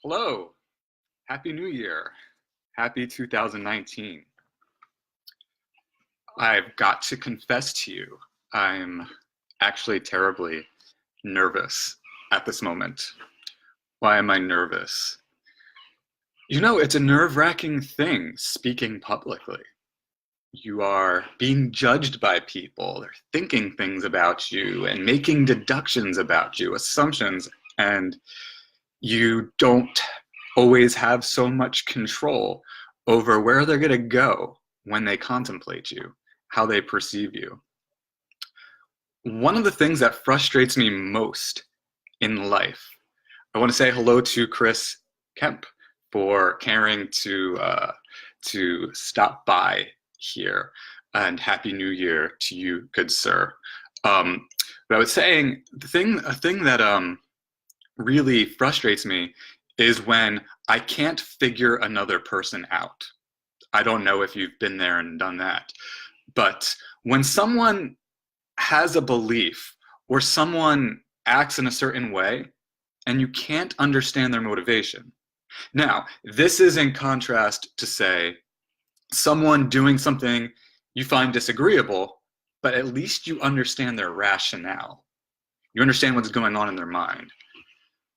Hello, Happy New Year, Happy 2019. I've got to confess to you, I'm actually terribly nervous at this moment. Why am I nervous? You know, it's a nerve-wracking thing speaking publicly. You are being judged by people. They're thinking things about you and making deductions about you, assumptions, and you don't always have so much control over where they're going to go when they contemplate you, how they perceive you. One of the things that frustrates me most in life, I want to say hello to Chris Kemp for caring to stop by here, and Happy New Year to you, good sir. But I was saying a thing that really frustrates me is when I can't figure another person out. I don't know if you've been there and done that, but when someone has a belief or someone acts in a certain way and you can't understand their motivation. Now, this is in contrast to, say, someone doing something you find disagreeable, but at least you understand their rationale. You understand what's going on in their mind.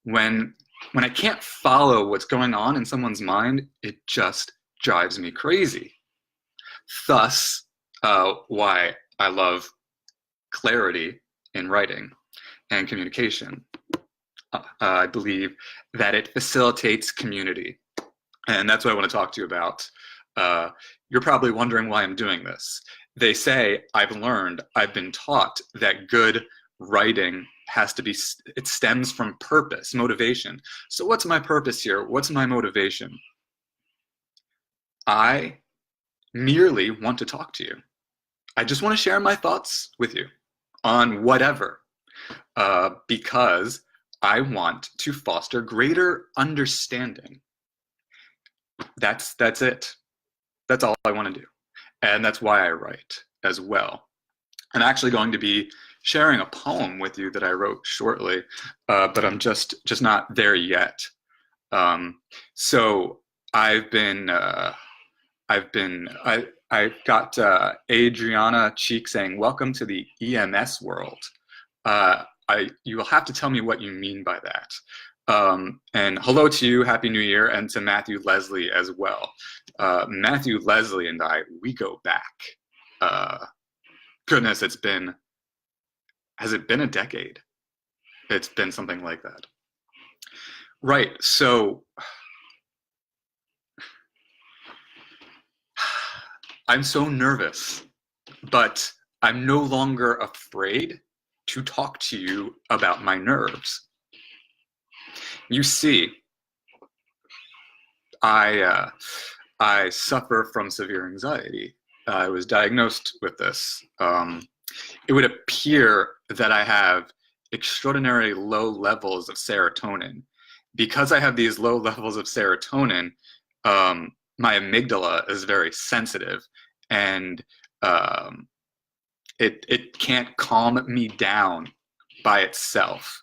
When I can't follow what's going on in someone's mind, it just drives me crazy. Thus, why I love clarity in writing and communication. I believe that it facilitates community. And that's what I want to talk to you about. You're probably wondering why I'm doing this. They say, I've been taught that good writing has to be, it stems from purpose, motivation. So what's my purpose here? What's my motivation? I merely want to talk to you. I just want to share my thoughts with you on whatever, because I want to foster greater understanding. That's it. That's all I want to do. And that's why I write as well. I'm actually going to be sharing a poem with you that I wrote shortly, but I'm just not there yet. So I've got Adriana Cheek saying, "Welcome to the EMS world." You will have to tell me what you mean by that. And hello to you, Happy New Year, and to Matthew Leslie as well. Matthew Leslie and I, we go back. Goodness, has it been a decade? It's been something like that. Right, so I'm so nervous, but I'm no longer afraid to talk to you about my nerves. You see, I suffer from severe anxiety. I was diagnosed with this. It would appear that I have extraordinarily low levels of serotonin. Because I have these low levels of serotonin, my amygdala is very sensitive, and it can't calm me down by itself.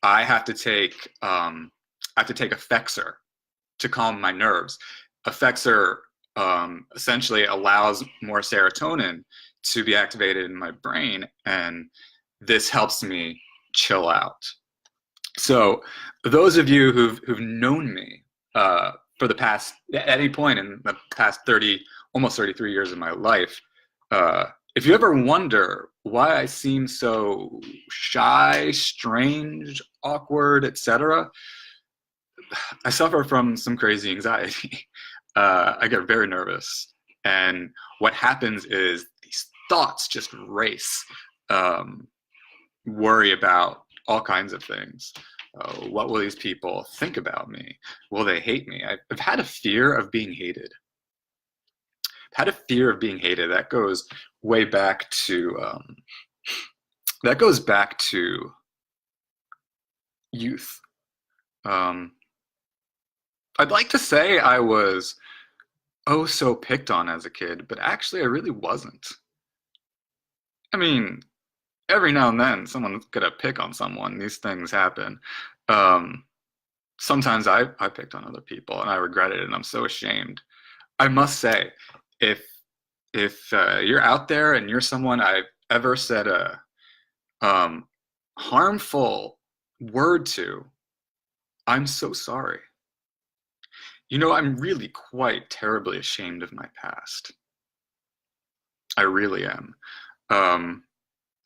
I have to take Effexor to calm my nerves. Effexor essentially allows more serotonin to be activated in my brain, and this helps me chill out. So those of you who've known me for the past, at any point in the past almost 33 years of my life, if you ever wonder why I seem so shy, strange, awkward, etc., I suffer from some crazy anxiety. I get very nervous, and what happens is these thoughts just race. Worry about all kinds of things. What will these people think about me? Will they hate me? I've had a fear of being hated. I've had a fear of being hated. That goes way back to youth. I'd like to say I was so picked on as a kid, but actually I really wasn't. I mean, every now and then someone's gonna pick on someone. These things happen. sometimes I picked on other people and I regret it and I'm so ashamed. I must say, if you're out there and you're someone I've ever said a harmful word to, I'm so sorry. You know, I'm really quite terribly ashamed of my past. I really am.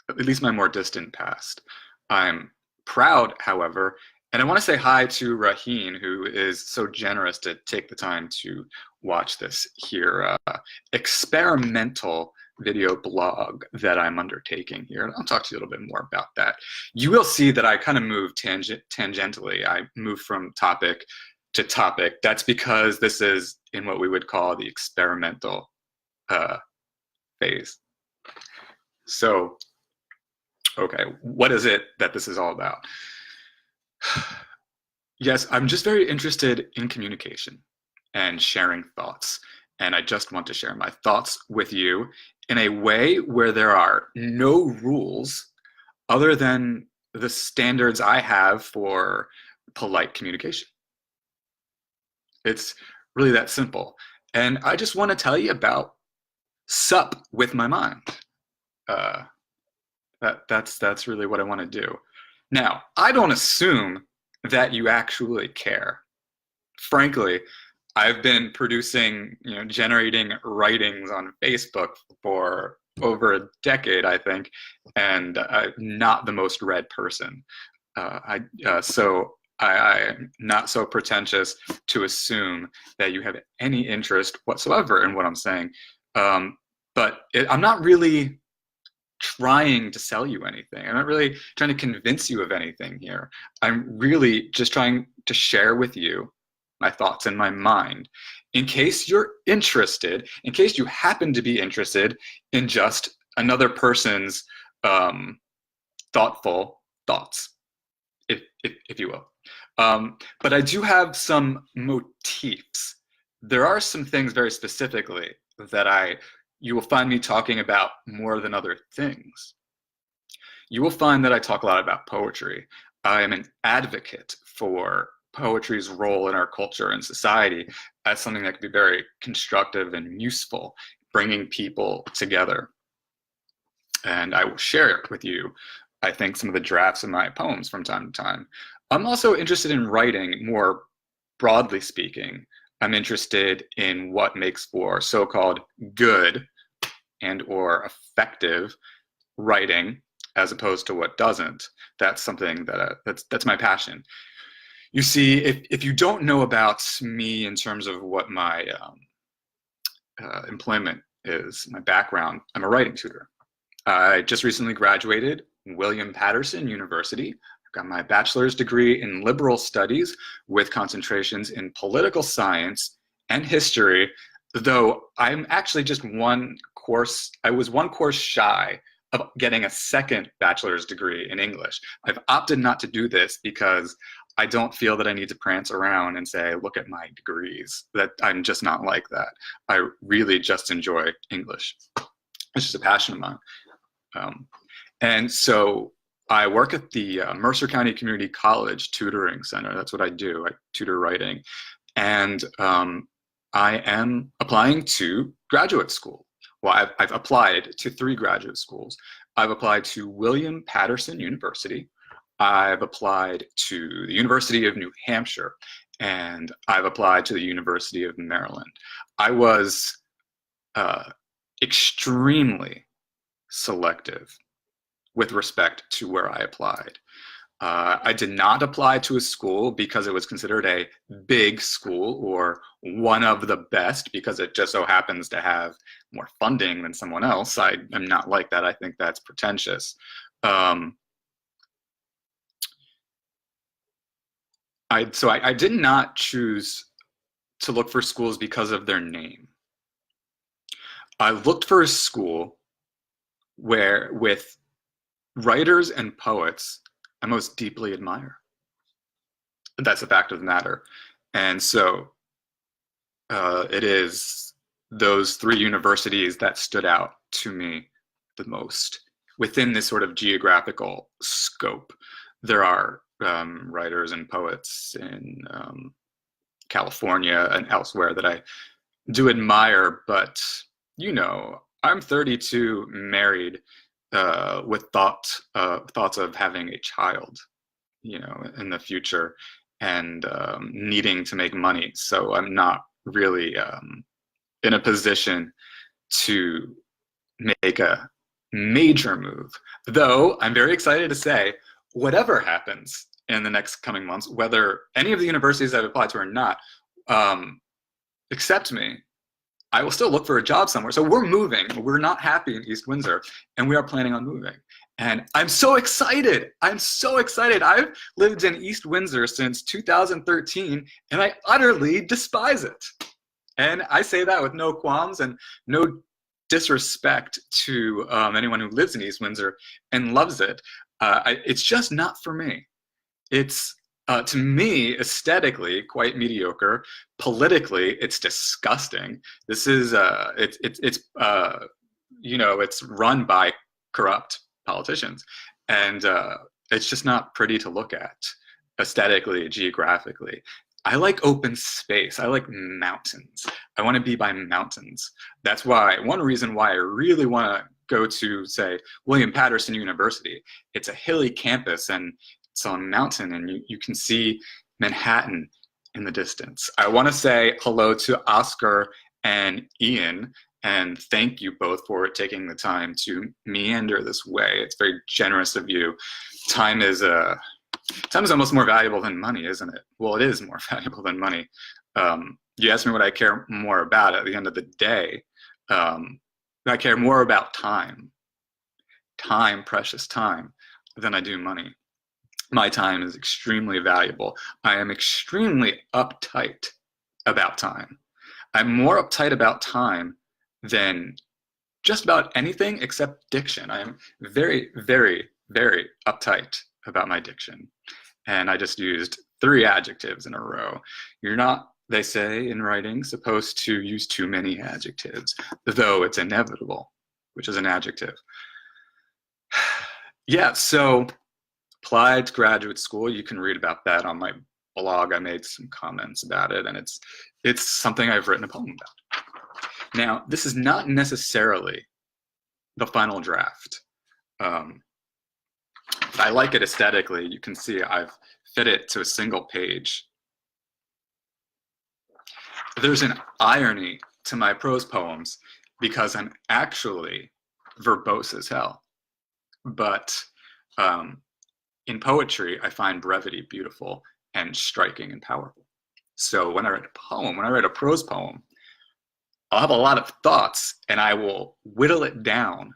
At least my more distant past. I'm proud, however, and I want to say hi to Raheen, who is so generous to take the time to watch this here experimental video blog that I'm undertaking here. And I'll talk to you a little bit more about that. You will see that I kind of move tangentially. I move from topic to topic. That's because this is in what we would call the experimental phase. So, okay, what is it that this is all about? Yes, I'm just very interested in communication and sharing thoughts. And I just want to share my thoughts with you in a way where there are no rules other than the standards I have for polite communication. It's really that simple. And I just want to tell you about sup with my mind. That's really what I want to do. Now, I don't assume that you actually care. Frankly, I've been producing, generating writings on Facebook for over a decade, I think, and I'm not the most read person. So I'm not so pretentious to assume that you have any interest whatsoever in what I'm saying. But I'm not really trying to sell you anything. I'm not really trying to convince you of anything here. I'm really just trying to share with you my thoughts in my mind, in case you're interested, in case you happen to be interested in just another person's thoughtful thoughts, if you will. But I do have some motifs. There are some things very specifically that you will find me talking about more than other things. You will find that I talk a lot about poetry. I am an advocate for poetry's role in our culture and society as something that can be very constructive and useful, bringing people together. And I will share with you, I think, some of the drafts of my poems from time to time. I'm also interested in writing, more broadly speaking. I'm interested in what makes for so-called good and or effective writing, as opposed to what doesn't. That's something that that's my passion. You see, if you don't know about me in terms of what my employment is, my background, I'm a writing tutor. I just recently graduated William Patterson University. I've got my bachelor's degree in liberal studies with concentrations in political science and history, though I'm actually just I was one course shy of getting a second bachelor's degree in English. I've opted not to do this because I don't feel that I need to prance around and say, look at my degrees. That I'm just not like that. I really just enjoy English. It's just a passion of mine. And so I work at the Mercer County Community College Tutoring Center. That's what I do. I tutor writing. And I am applying to graduate school. Well, I've applied to 3 graduate schools. I've applied to William Patterson University. I've applied to the University of New Hampshire, and I've applied to the University of Maryland. I was extremely selective with respect to where I applied. I did not apply to a school because it was considered a big school or one of the best because it just so happens to have more funding than someone else. I am not like that. I think that's pretentious. I did not choose to look for schools because of their name. I looked for a school with writers and poets I most deeply admire. That's a fact of the matter. And so it is those 3 universities that stood out to me the most within this sort of geographical scope. There are writers and poets in California and elsewhere that I do admire, but I'm 32, married, with thoughts of having a child, in the future, and needing to make money. So I'm not really in a position to make a major move. Though I'm very excited to say, whatever happens in the next coming months, whether any of the universities I've applied to or not accept me, I will still look for a job somewhere. So we're moving. We're not happy in East Windsor, and we are planning on moving. And I'm so excited. I'm so excited. I've lived in East Windsor since 2013, and I utterly despise it. And I say that with no qualms and no disrespect to anyone who lives in East Windsor and loves it. It's just not for me. It's, to me, aesthetically quite mediocre. Politically, it's disgusting. This is it's run by corrupt politicians, and it's just not pretty to look at aesthetically, geographically. I like open space. I like mountains. I want to be by mountains. That's why, one reason why I really want to go to, say, William Patterson University. It's a hilly campus, and it's on a mountain, and you can see Manhattan in the distance. I want to say hello to Oscar and Ian, and thank you both for taking the time to meander this way. It's very generous of you. Time is almost more valuable than money, isn't it? Well, it is more valuable than money. You asked me what I care more about at the end of the day. I care more about time, precious time, than I do money. My time is extremely valuable. I am extremely uptight about time. I'm more uptight about time than just about anything except diction. I am very, very, very uptight about my diction. And I just used 3 adjectives in a row. You're not, they say in writing, supposed to use too many adjectives, though it's inevitable, which is an adjective. Yeah, so applied to graduate school. You can read about that on my blog. I made some comments about it, and it's something I've written a poem about. Now, this is not necessarily the final draft. I like it aesthetically. You can see I've fit it to a single page. There's an irony to my prose poems because I'm actually verbose as hell. But in poetry, I find brevity beautiful and striking and powerful. So when I write a poem, when I write a prose poem, I'll have a lot of thoughts, and I will whittle it down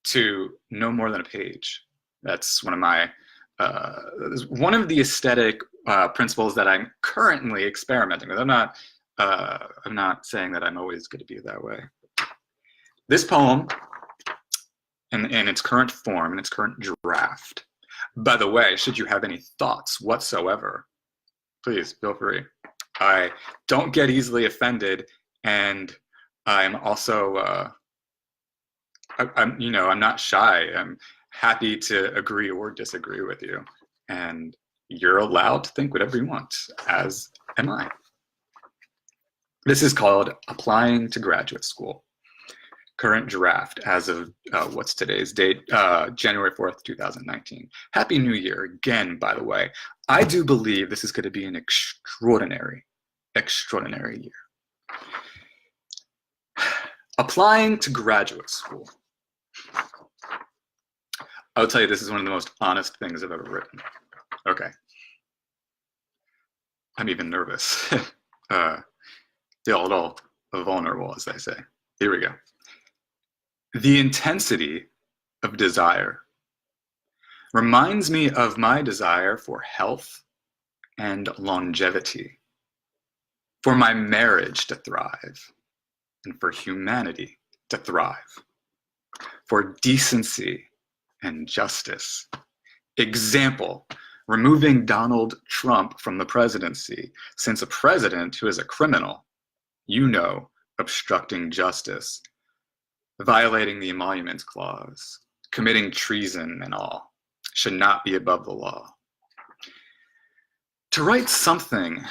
to no more than a page. That's one of my one of the aesthetic principles that I'm currently experimenting with. I'm not saying that I'm always going to be that way. This poem, in its current form, in its current draft. By the way, should you have any thoughts whatsoever, please feel free. I don't get easily offended, and I'm also I'm not shy. I'm happy to agree or disagree with you, and you're allowed to think whatever you want, as am I. This is called Applying to Graduate School. Current draft as of what's today's date? January 4th, 2019. Happy New Year again, by the way. I do believe this is going to be an extraordinary year. Applying to graduate school. I'll tell you, this is one of the most honest things I've ever written. Okay. I'm even nervous. Feel a little vulnerable, as they say. Here we go. The intensity of desire reminds me of my desire for health and longevity, for my marriage to thrive, and for humanity to thrive, for decency and justice. Example, removing Donald Trump from the presidency, since a president who is a criminal, obstructing justice, violating the Emoluments Clause, committing treason and all, should not be above the law. To write something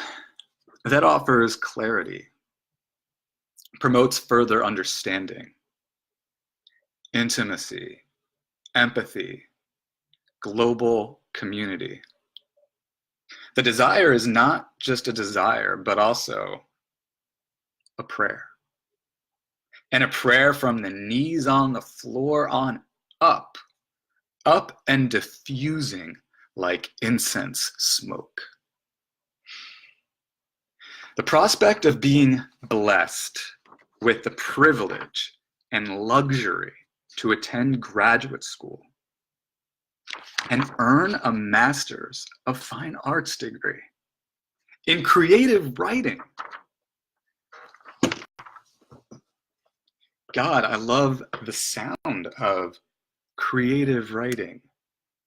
that offers clarity, promotes further understanding, intimacy, empathy, global community. The desire is not just a desire, but also a prayer. And a prayer from the knees on the floor on up and diffusing like incense smoke. The prospect of being blessed with the privilege and luxury to attend graduate school and earn a master's of fine arts degree in creative writing. God, I love the sound of creative writing.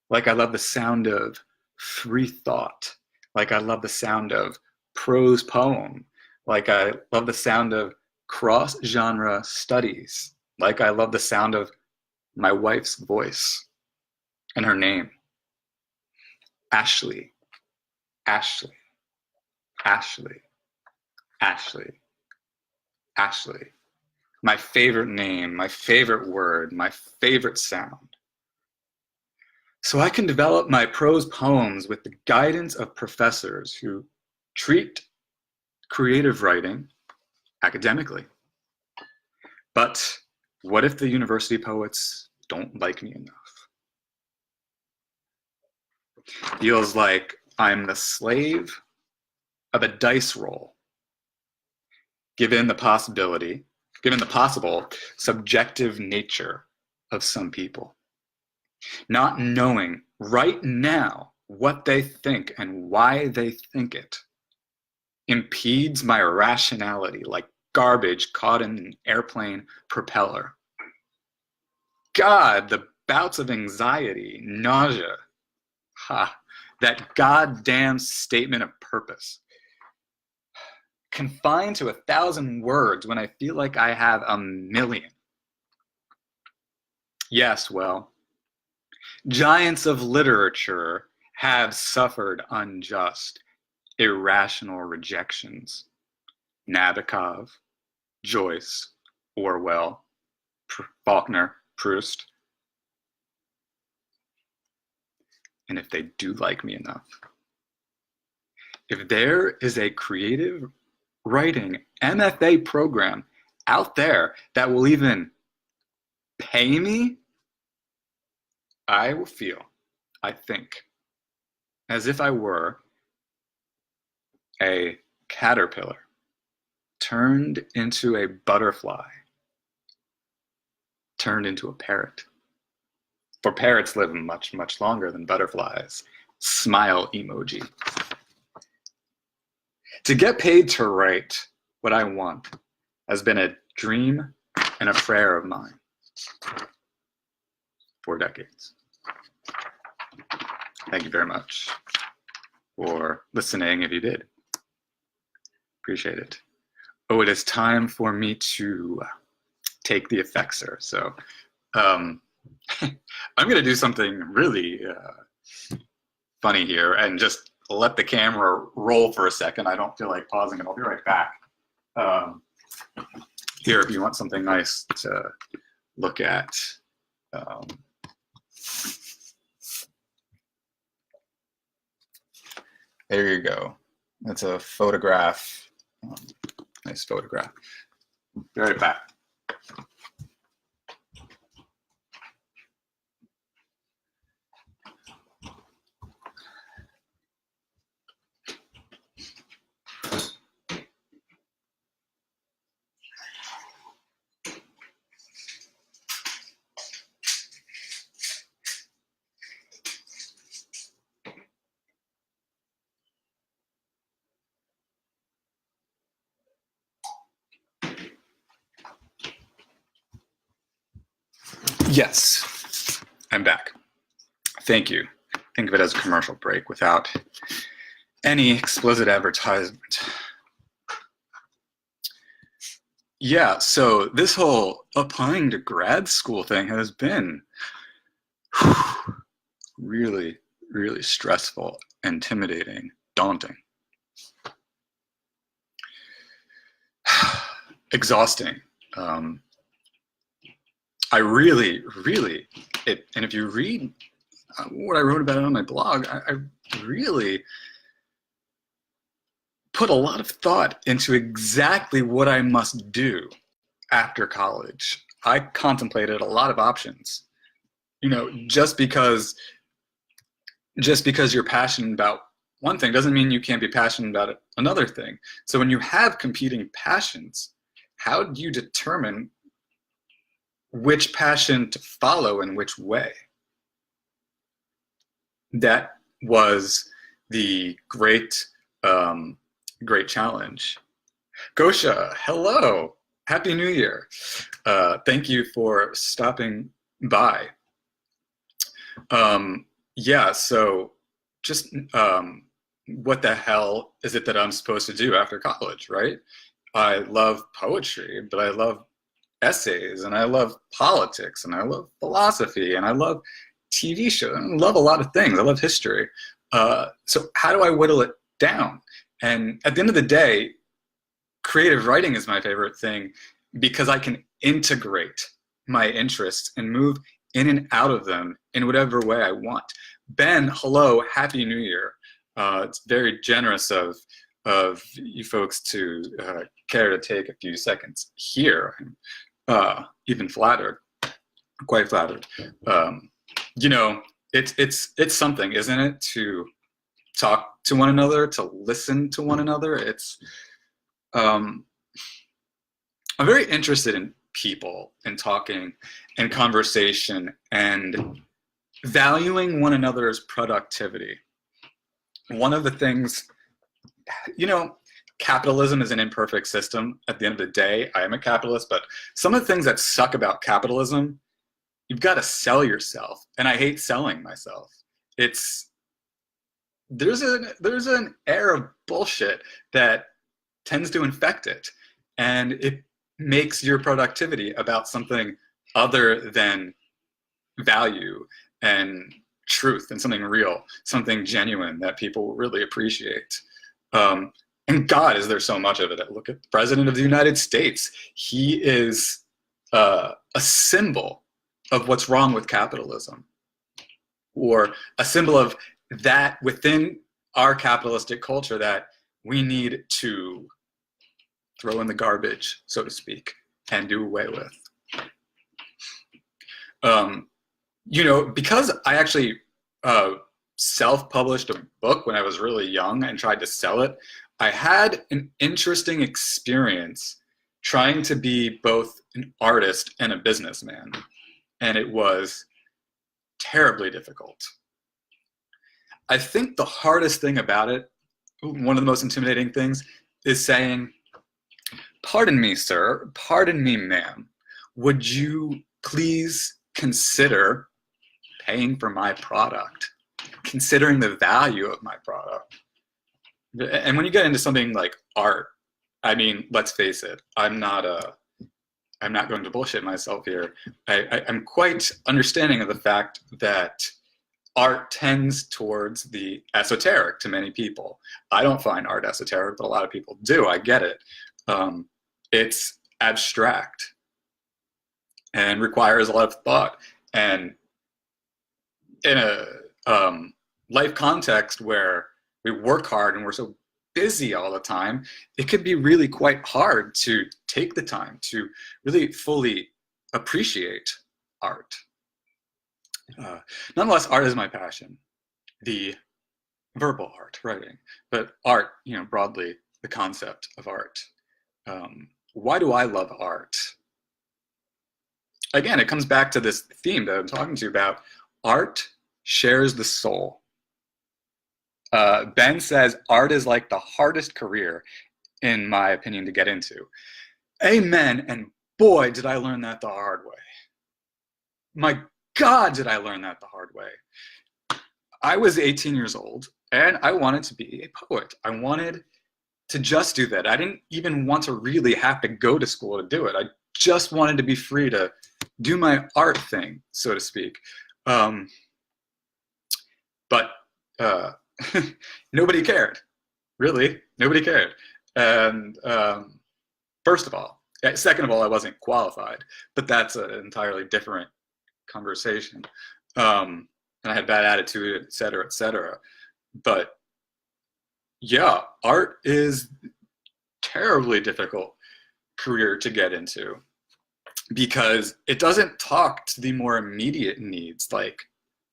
Like I love the sound of free thought. Like I love the sound of prose poem. Like I love the sound of cross-genre studies. Like I love the sound of my wife's voice and her name. Ashley, Ashley, Ashley, Ashley, Ashley. My favorite name, my favorite word, my favorite sound. So I can develop my prose poems with the guidance of professors who treat creative writing academically. But what if the university poets don't like me enough? Feels like I'm the slave of a dice roll, given the possible subjective nature of some people. Not knowing right now what they think and why they think it impedes my rationality like garbage caught in an airplane propeller. God, the bouts of anxiety, nausea, that goddamn statement of purpose. Confined to 1,000 words when I feel like I have 1,000,000. Yes, well, giants of literature have suffered unjust, irrational rejections. Nabokov, Joyce, Orwell, Faulkner, Proust. And if they do like me enough, if there is a creative writing MFA program out there that will even pay me, I will feel, I think, as if I were a caterpillar turned into a butterfly, turned into a parrot. For parrots live much, much longer than butterflies. Smile emoji. To get paid to write what I want has been a dream and a prayer of mine for decades. Thank you very much for listening if you did. Appreciate it. Oh, it is time for me to take the effects, so I'm going to do something really funny here and just let the camera roll for a second. I don't feel like pausing it. I'll be right back. Here, if you want something nice to look at. There you go. That's a photograph. Nice photograph. Be right back. Yes, I'm back. Thank you. Think of it as a commercial break without any explicit advertisement. Yeah, so this whole applying to grad school thing has been really, really stressful, intimidating, daunting. Exhausting. I really, and if you read what I wrote about it on my blog, I really put a lot of thought into exactly what I must do after college. I contemplated a lot of options. You know, just because you're passionate about one thing doesn't mean you can't be passionate about another thing. So when you have competing passions, how do you determine which passion to follow in which way? That was the great challenge. Gosha, hello. Happy New Year. Thank you for stopping by. Yeah, so just what the hell is it that I'm supposed to do after college, right? I love poetry, but I love essays, and I love politics, and I love philosophy, and I love TV shows, and I love a lot of things. I love history. So how do I whittle it down? And at the end of the day, creative writing is my favorite thing because I can integrate my interests and move in and out of them in whatever way I want. Ben, hello, Happy New Year. It's very generous of you folks to care to take a few seconds here. Even flattered, quite flattered. You know, it's something, isn't it, to talk to one another, to listen to one another. It's I'm very interested in people and talking and conversation and valuing one another's productivity. One of the things, you know, capitalism is an imperfect system. At the end of the day, I am a capitalist, but some of the things that suck about capitalism, you've got to sell yourself, and I hate selling myself. There's an air of bullshit that tends to infect it, and it makes your productivity about something other than value and truth and something real, something genuine that people really appreciate. And God, is there so much of it. Look at the President of the United States. He is a symbol of what's wrong with capitalism, or a symbol of that within our capitalistic culture that we need to throw in the garbage, so to speak, and do away with. You know, because I actually self-published a book when I was really young and tried to sell it, I had an interesting experience trying to be both an artist and a businessman, and it was terribly difficult. I think the hardest thing about it, one of the most intimidating things, is saying, "Pardon me, sir, pardon me, ma'am, would you please consider paying for my product, considering the value of my product?" And when you get into something like art, I mean, let's face it, I'm not going to bullshit myself here. I'm quite understanding of the fact that art tends towards the esoteric to many people. I don't find art esoteric, but a lot of people do. I get it. It's abstract and requires a lot of thought. And in a life context where we work hard and we're so busy all the time, it could be really quite hard to take the time to really fully appreciate art. Nonetheless, art is my passion, the verbal art, writing, but art, you know, broadly, the concept of art. Why do I love art? Again, it comes back to this theme that I'm talking to you about. Art shares the soul. Ben says, art is like the hardest career, in my opinion, to get into. Amen, and boy, did I learn that the hard way. My God, did I learn that the hard way. I was 18 years old, and I wanted to be a poet. I wanted to just do that. I didn't even want to really have to go to school to do it. I just wanted to be free to do my art thing, so to speak. But Nobody cared, really. Nobody cared. And first of all, second of all, I wasn't qualified, but that's an entirely different conversation. And I had bad attitude, et cetera, et cetera. But yeah, art is terribly difficult career to get into because it doesn't talk to the more immediate needs like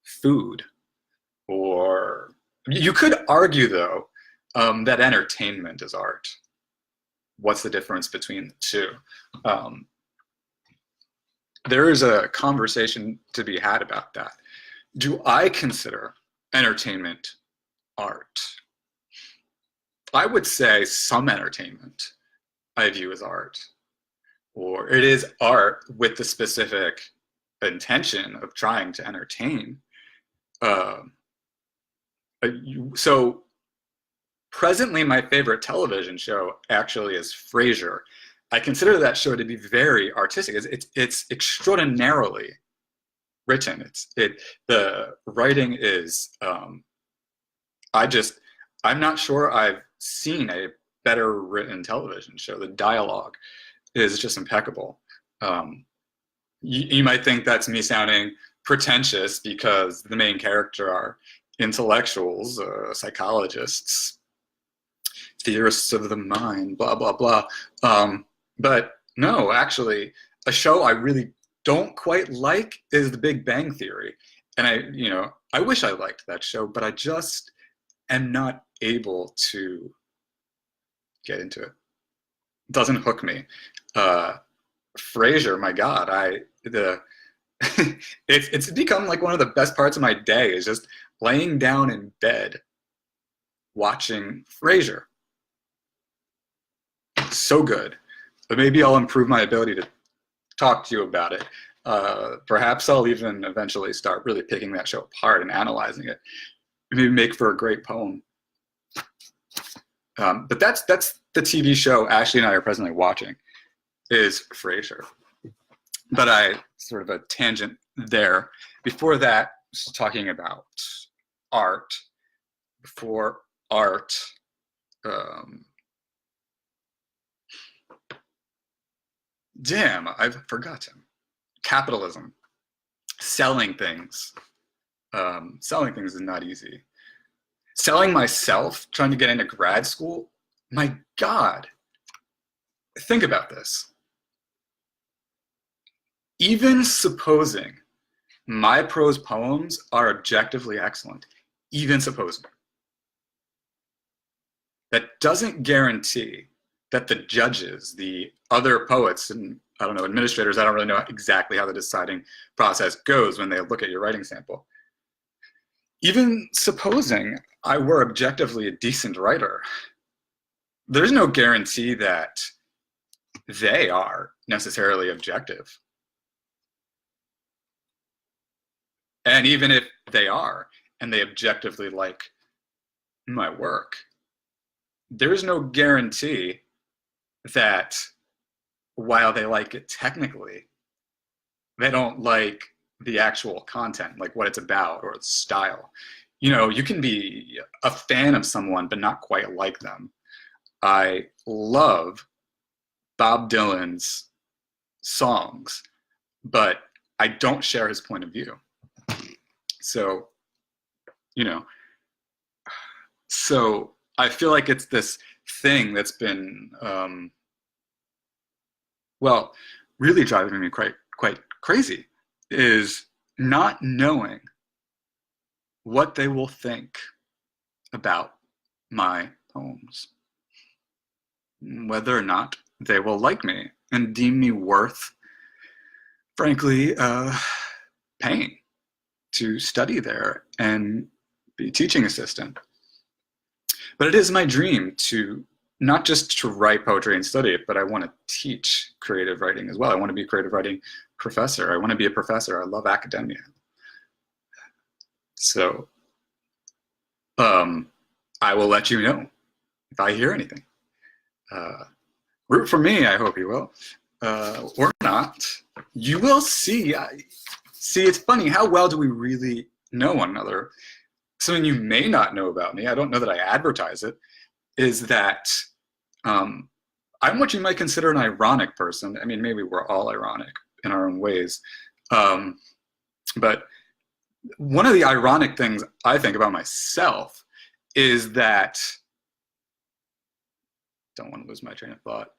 food, or you could argue though that entertainment is art. What's the difference between the two? There is a conversation to be had about that. Do I consider entertainment art? I would say some entertainment I view as art, or it is art with the specific intention of trying to entertain. So presently my favorite television show actually is Frasier. I consider that show to be very artistic. It's extraordinarily written. The writing is, I'm not sure I've seen a better written television show. The dialogue is just impeccable. You might think that's me sounding pretentious because the main character are intellectuals, psychologists, theorists of the mind, blah, blah, blah. But no, actually, a show I really don't quite like is The Big Bang Theory. And I wish I liked that show, but I just am not able to get into it. It doesn't hook me. Frasier, my God, it's become like one of the best parts of my day is just laying down in bed watching Frasier. So good. But maybe I'll improve my ability to talk to you about it. Perhaps I'll even eventually start really picking that show apart and analyzing it. Maybe make for a great poem. But that's the TV show Ashley and I are presently watching, is Frasier. But I sort of a tangent there. Before that, I was talking about art. Before art, damn, I've forgotten. Capitalism. Selling things. Selling things is not easy. Selling myself, trying to get into grad school, my God. Think about this. Even supposing my prose poems are objectively excellent, even supposing, that doesn't guarantee that the judges, the other poets, and I don't know, administrators, I don't really know exactly how the deciding process goes when they look at your writing sample. Even supposing I were objectively a decent writer, there's no guarantee that they are necessarily objective. And even if they are, and they objectively like my work, there's no guarantee that while they like it technically, they don't like the actual content, like what it's about or the style. You can be a fan of someone but not quite like them. I love Bob Dylan's songs, but I don't share his point of view. So, so I feel like it's this thing that's been, really driving me quite crazy, is not knowing what they will think about my poems, whether or not they will like me and deem me worth, frankly, paying to study there and be a teaching assistant. But it is my dream to not just to write poetry and study it, but I want to teach creative writing as well. I want to be a creative writing professor. I want to be a professor. I love academia. So I will let you know if I hear anything. Root for me, I hope you will. Or not. You will see. See, it's funny, how well do we really know one another? something you may not know about me, I don't know that I advertise it, is that I'm what you might consider an ironic person. I mean, maybe we're all ironic in our own ways. But one of the ironic things I think about myself is that, don't want to lose my train of thought.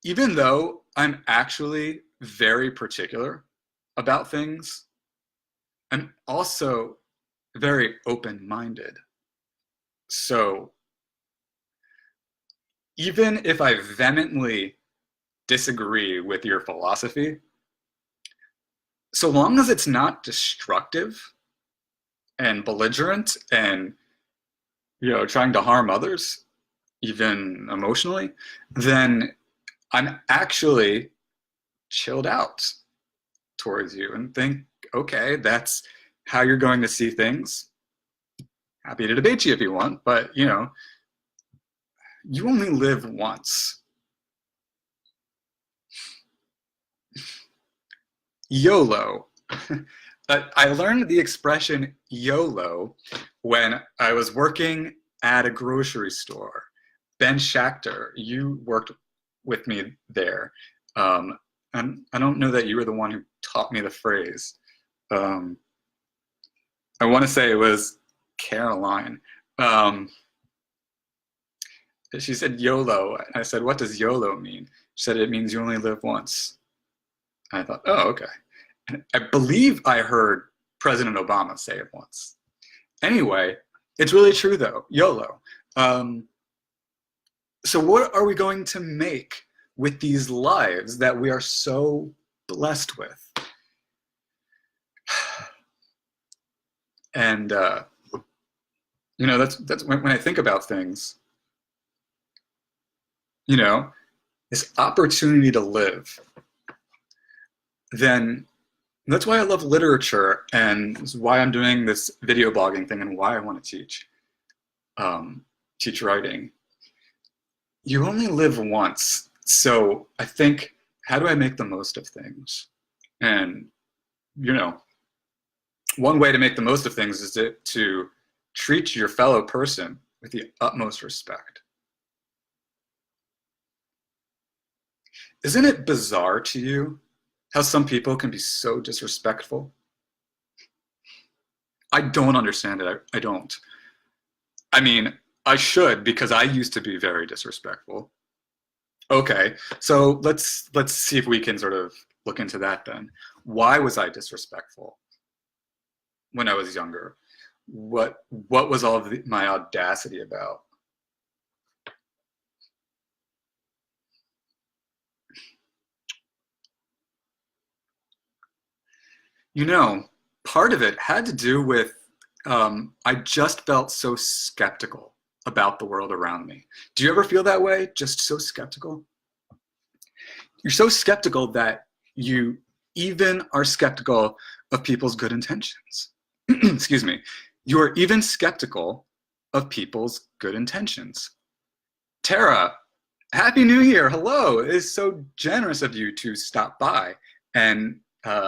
Even though I'm actually very particular about things, I'm also very open-minded. So even if I vehemently disagree with your philosophy, so long as it's not destructive and belligerent and, you know, trying to harm others, even emotionally, then I'm actually chilled out towards you and think, okay, that's how you're going to see things. Happy to debate you if you want, but, you know, you only live once. YOLO. I learned the expression YOLO when I was working at a grocery store. Ben Schachter, you worked with me there. And I don't know that you were the one who taught me the phrase. I want to say it was Caroline. She said YOLO. I said, what does YOLO mean? She said, it means you only live once. I thought, oh, okay. And I believe I heard President Obama say it once. Anyway, it's really true though, YOLO. So what are we going to make with these lives that we are so blessed with? And, you know, that's when I think about things, you know, this opportunity to live, then that's why I love literature, and this is why I'm doing this video blogging thing and why I want to teach writing. You only live once, so I think, how do I make the most of things? And, you know, one way to make the most of things is to treat your fellow person with the utmost respect. Isn't it bizarre to you how some people can be so disrespectful? I don't understand it. I don't. I mean, I should, because I used to be very disrespectful. Okay, so let's see if we can sort of look into that then. Why was I disrespectful when I was younger? What was all of my audacity about? You know, part of it had to do with I just felt so skeptical about the world around me. Do you ever feel that way? Just so skeptical? You're so skeptical that you even are skeptical of people's good intentions. Excuse me. You are even skeptical of people's good intentions. Tara, Happy New Year. Hello. It is so generous of you to stop by and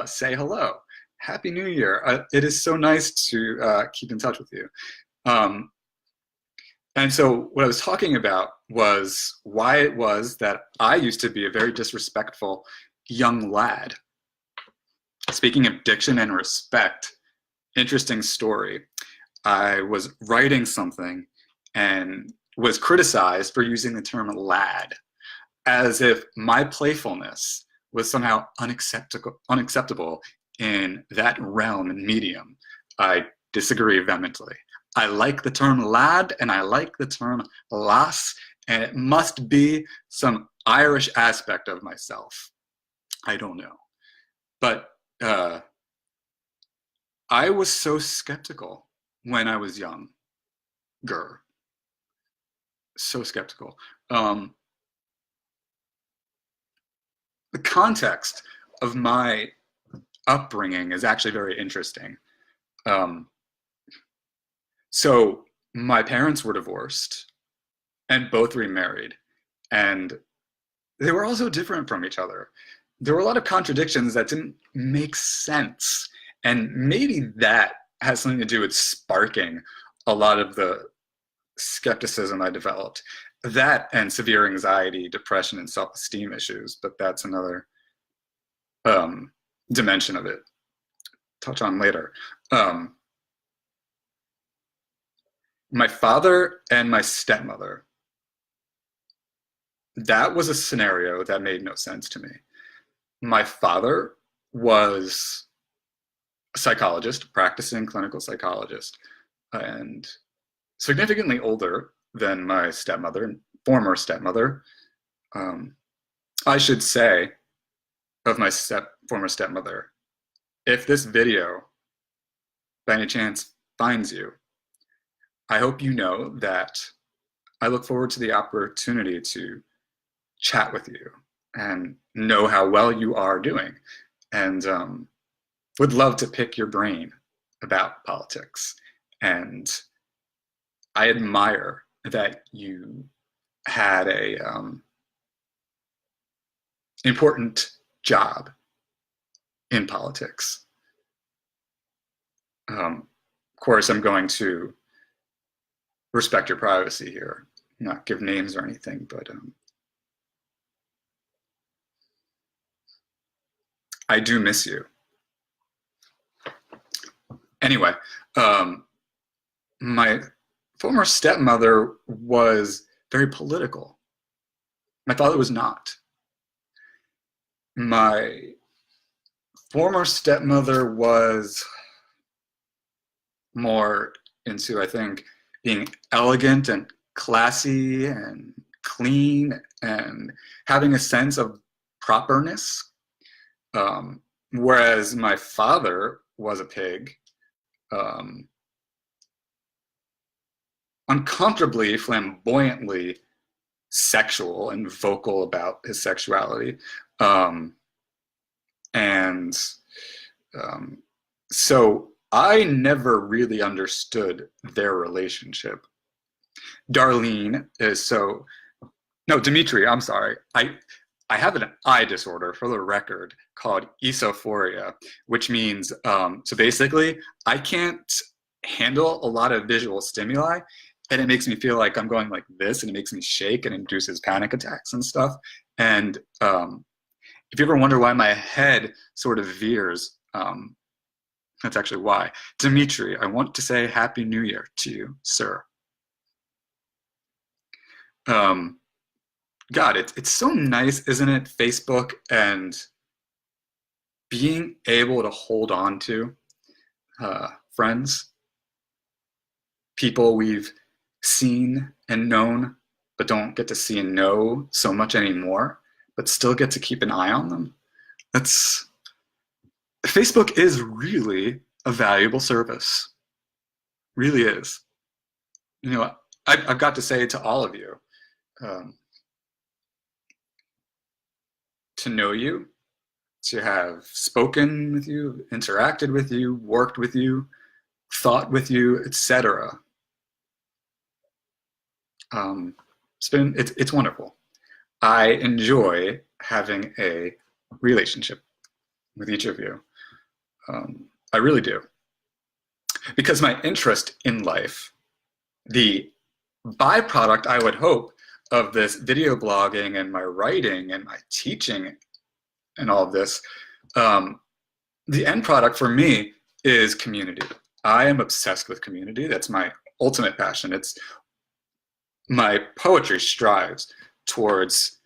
say hello. Happy New Year. It is so nice to keep in touch with you. And so what I was talking about was why it was that I used to be a very disrespectful young lad. Speaking of diction and respect, interesting story. I was writing something and was criticized for using the term lad, as if my playfulness was somehow unacceptable in that realm and medium. I disagree vehemently. I like the term lad and I like the term lass, and it must be some Irish aspect of myself. I don't know. But I was so skeptical when I was younger. So skeptical. The context of my upbringing is actually very interesting. So my parents were divorced and both remarried, and they were also different from each other. There were a lot of contradictions that didn't make sense. And maybe that has something to do with sparking a lot of the skepticism I developed. That and severe anxiety, depression, and self-esteem issues, but that's another dimension of it. Touch on later. My father and my stepmother, that was a scenario that made no sense to me. My father was a psychologist, practicing clinical psychologist, and significantly older than my stepmother, former stepmother. I should say of my former stepmother, if this video by any chance finds you, I hope you know that I look forward to the opportunity to chat with you and know how well you are doing, and would love to pick your brain about politics. And I admire that you had a important job in politics. Of course, I'm going to respect your privacy here, not give names or anything, but I do miss you. Anyway, my former stepmother was very political. My father was not. My former stepmother was more into, I think, being elegant and classy and clean and having a sense of properness. Whereas my father was a pig, uncomfortably, flamboyantly sexual and vocal about his sexuality. So I never really understood their relationship. Darlene is so, no, Dimitri, I'm sorry. I have an eye disorder, for the record, called esophoria, which means, so basically, I can't handle a lot of visual stimuli, and it makes me feel like I'm going like this, and it makes me shake and induces panic attacks and stuff. And if you ever wonder why my head sort of veers, that's actually why. Dimitri, I want to say Happy New Year to you, sir. God, it's so nice, isn't it, Facebook, and being able to hold on to friends, people we've seen and known, but don't get to see and know so much anymore, but still get to keep an eye on them. Facebook is really a valuable service. Really is. You know, I've got to say to all of you, to know you, to have spoken with you, interacted with you, worked with you, thought with you, etc. It's wonderful. I enjoy having a relationship with each of you. I really do. Because my interest in life, the byproduct, I would hope, of this video blogging and my writing and my teaching and all of this, the end product for me is community. I am obsessed with community. That's my ultimate passion. It's my poetry strives towards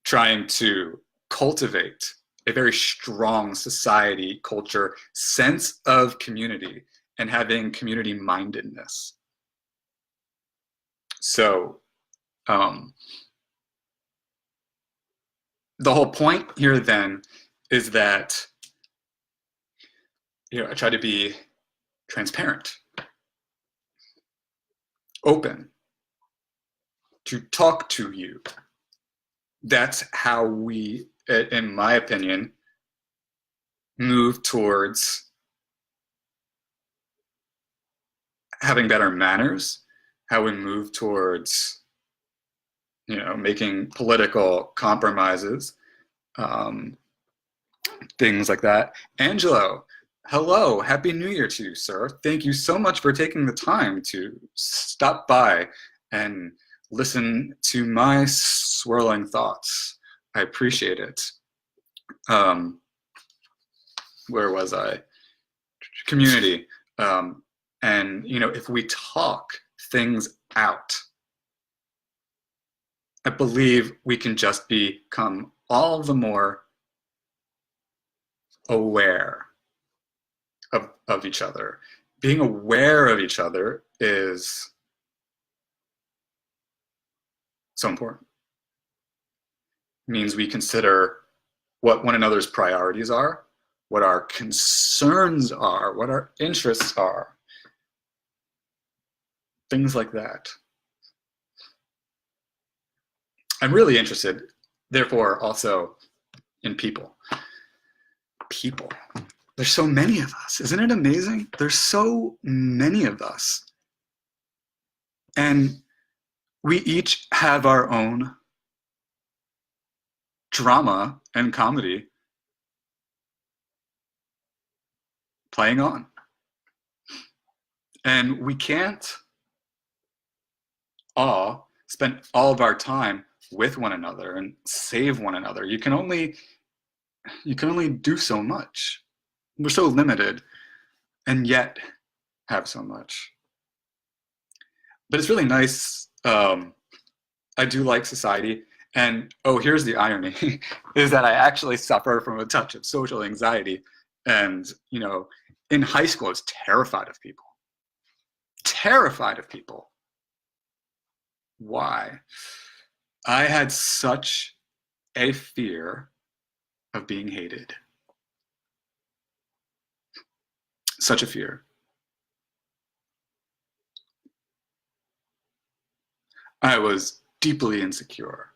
trying to cultivate a very strong society, culture, sense of community, and having community mindedness. So the whole point here then is that, you know, I try to be transparent, open, to talk to you. That's how we, in my opinion, move towards having better manners, how we move towards, you know, making political compromises, things like that. Angelo, Hello, Happy New Year to you, sir. Thank you so much for taking the time to stop by and listen to my swirling thoughts. I appreciate it. Um, where was I? Community. And, you know, if we talk things out, I believe we can just become all the more aware of each other. Being aware of each other is so important. It means we consider what one another's priorities are, what our concerns are, what our interests are, things like that. I'm really interested, therefore, also in people. People. There's so many of us. Isn't it amazing? There's so many of us. And we each have our own drama and comedy playing on. And we can't all spend all of our time with one another and save one another. You can only do so much. We're so limited and yet have so much. But it's really nice. I do like society. And oh, here's the irony, is that I actually suffer from a touch of social anxiety. And, you know, in high school, I was terrified of people. Terrified of people. Why? I had such a fear of being hated. Such a fear. I was deeply insecure.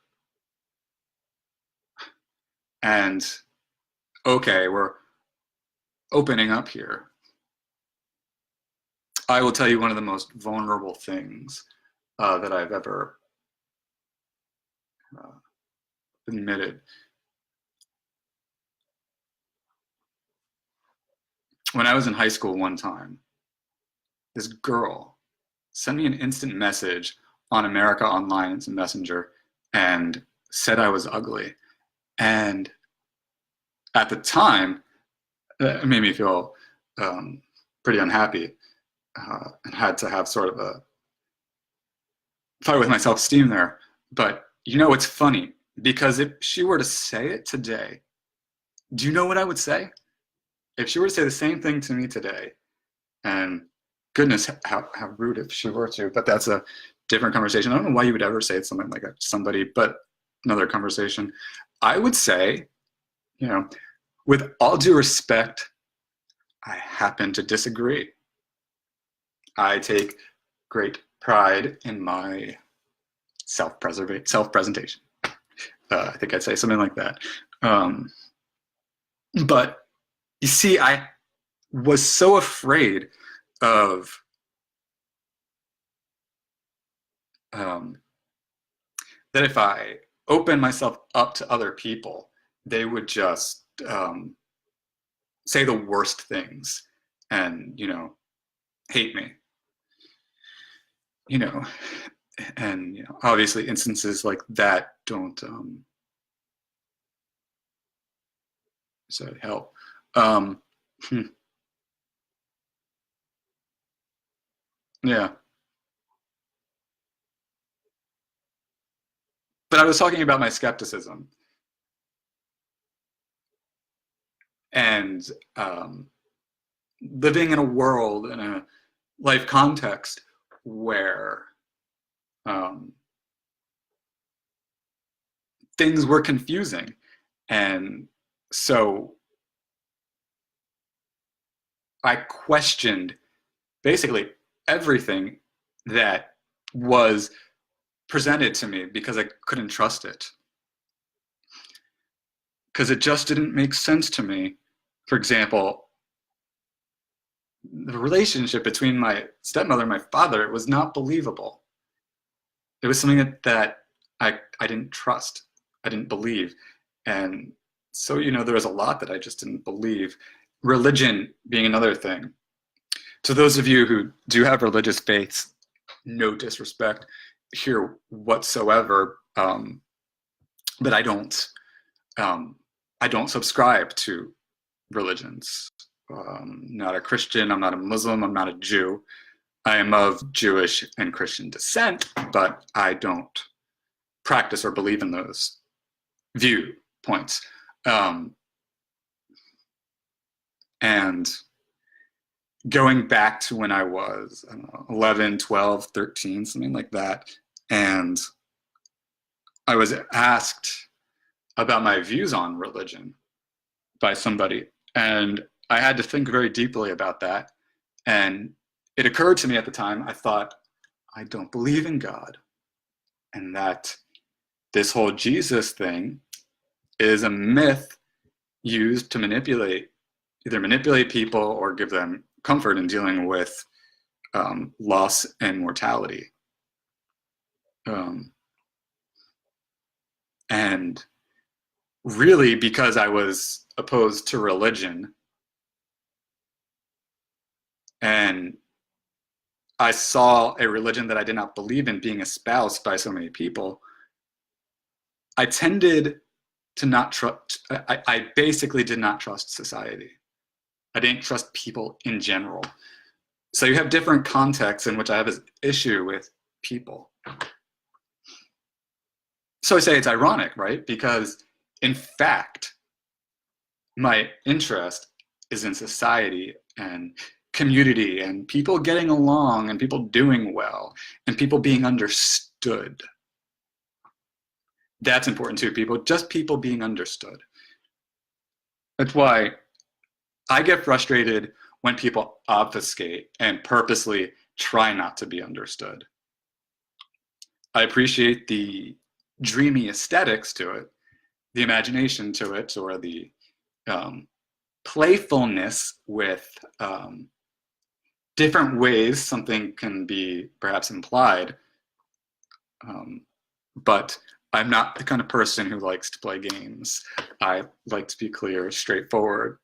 And okay, we're opening up here. I will tell you one of the most vulnerable things that I've ever admitted. When I was in high school one time, this girl sent me an instant message on America Online, it's a messenger, and said I was ugly. And at the time, it made me feel pretty unhappy and had to have sort of a fight with my self-esteem there. But you know, it's funny because if she were to say it today, do you know what I would say? If she were to say the same thing to me today, and goodness, how rude if she were to, but that's a different conversation. I don't know why you would ever say something like that to somebody, but another conversation. I would say, you know, with all due respect, I happen to disagree. I take great pride in my self-presentation. I think I'd say something like that. But you see, I was so afraid of that if I open myself up to other people, they would just say the worst things and, you know, hate me. You know, and you know, obviously instances like that don't help. Yeah. But I was talking about my skepticism and living in a world, in a life context where things were confusing. And so I questioned basically everything that was presented to me because I couldn't trust it. Because it just didn't make sense to me. For example, the relationship between my stepmother and my father, it was not believable. It was something that I didn't trust. I didn't believe. And so, you know, there was a lot that I just didn't believe. religion being another thing. To those of you who do have religious faiths, no disrespect here whatsoever, but I don't subscribe to religions. Not a Christian, I'm not a Muslim, I'm not a Jew. I am of Jewish and Christian descent, but I don't practice or believe in those viewpoints. And going back to when I was, I don't know, 11, 12, 13, something like that, and I was asked about my views on religion by somebody, and I had to think very deeply about that. And it occurred to me at the time, I thought, I don't believe in God, and that this whole Jesus thing is a myth used to either manipulate people or give them comfort in dealing with loss and mortality. And really, because I was opposed to religion, and I saw a religion that I did not believe in being espoused by so many people, I tended to not trust, I basically did not trust society. I didn't trust people in general. So you have different contexts in which I have an issue with people. So I say it's ironic, right? Because in fact, my interest is in society and community and people getting along and people doing well and people being understood. That's important too, just people being understood. That's why I get frustrated when people obfuscate and purposely try not to be understood. I appreciate the dreamy aesthetics to it, the imagination to it, or the playfulness with different ways something can be perhaps implied, but I'm not the kind of person who likes to play games. I like to be clear, straightforward,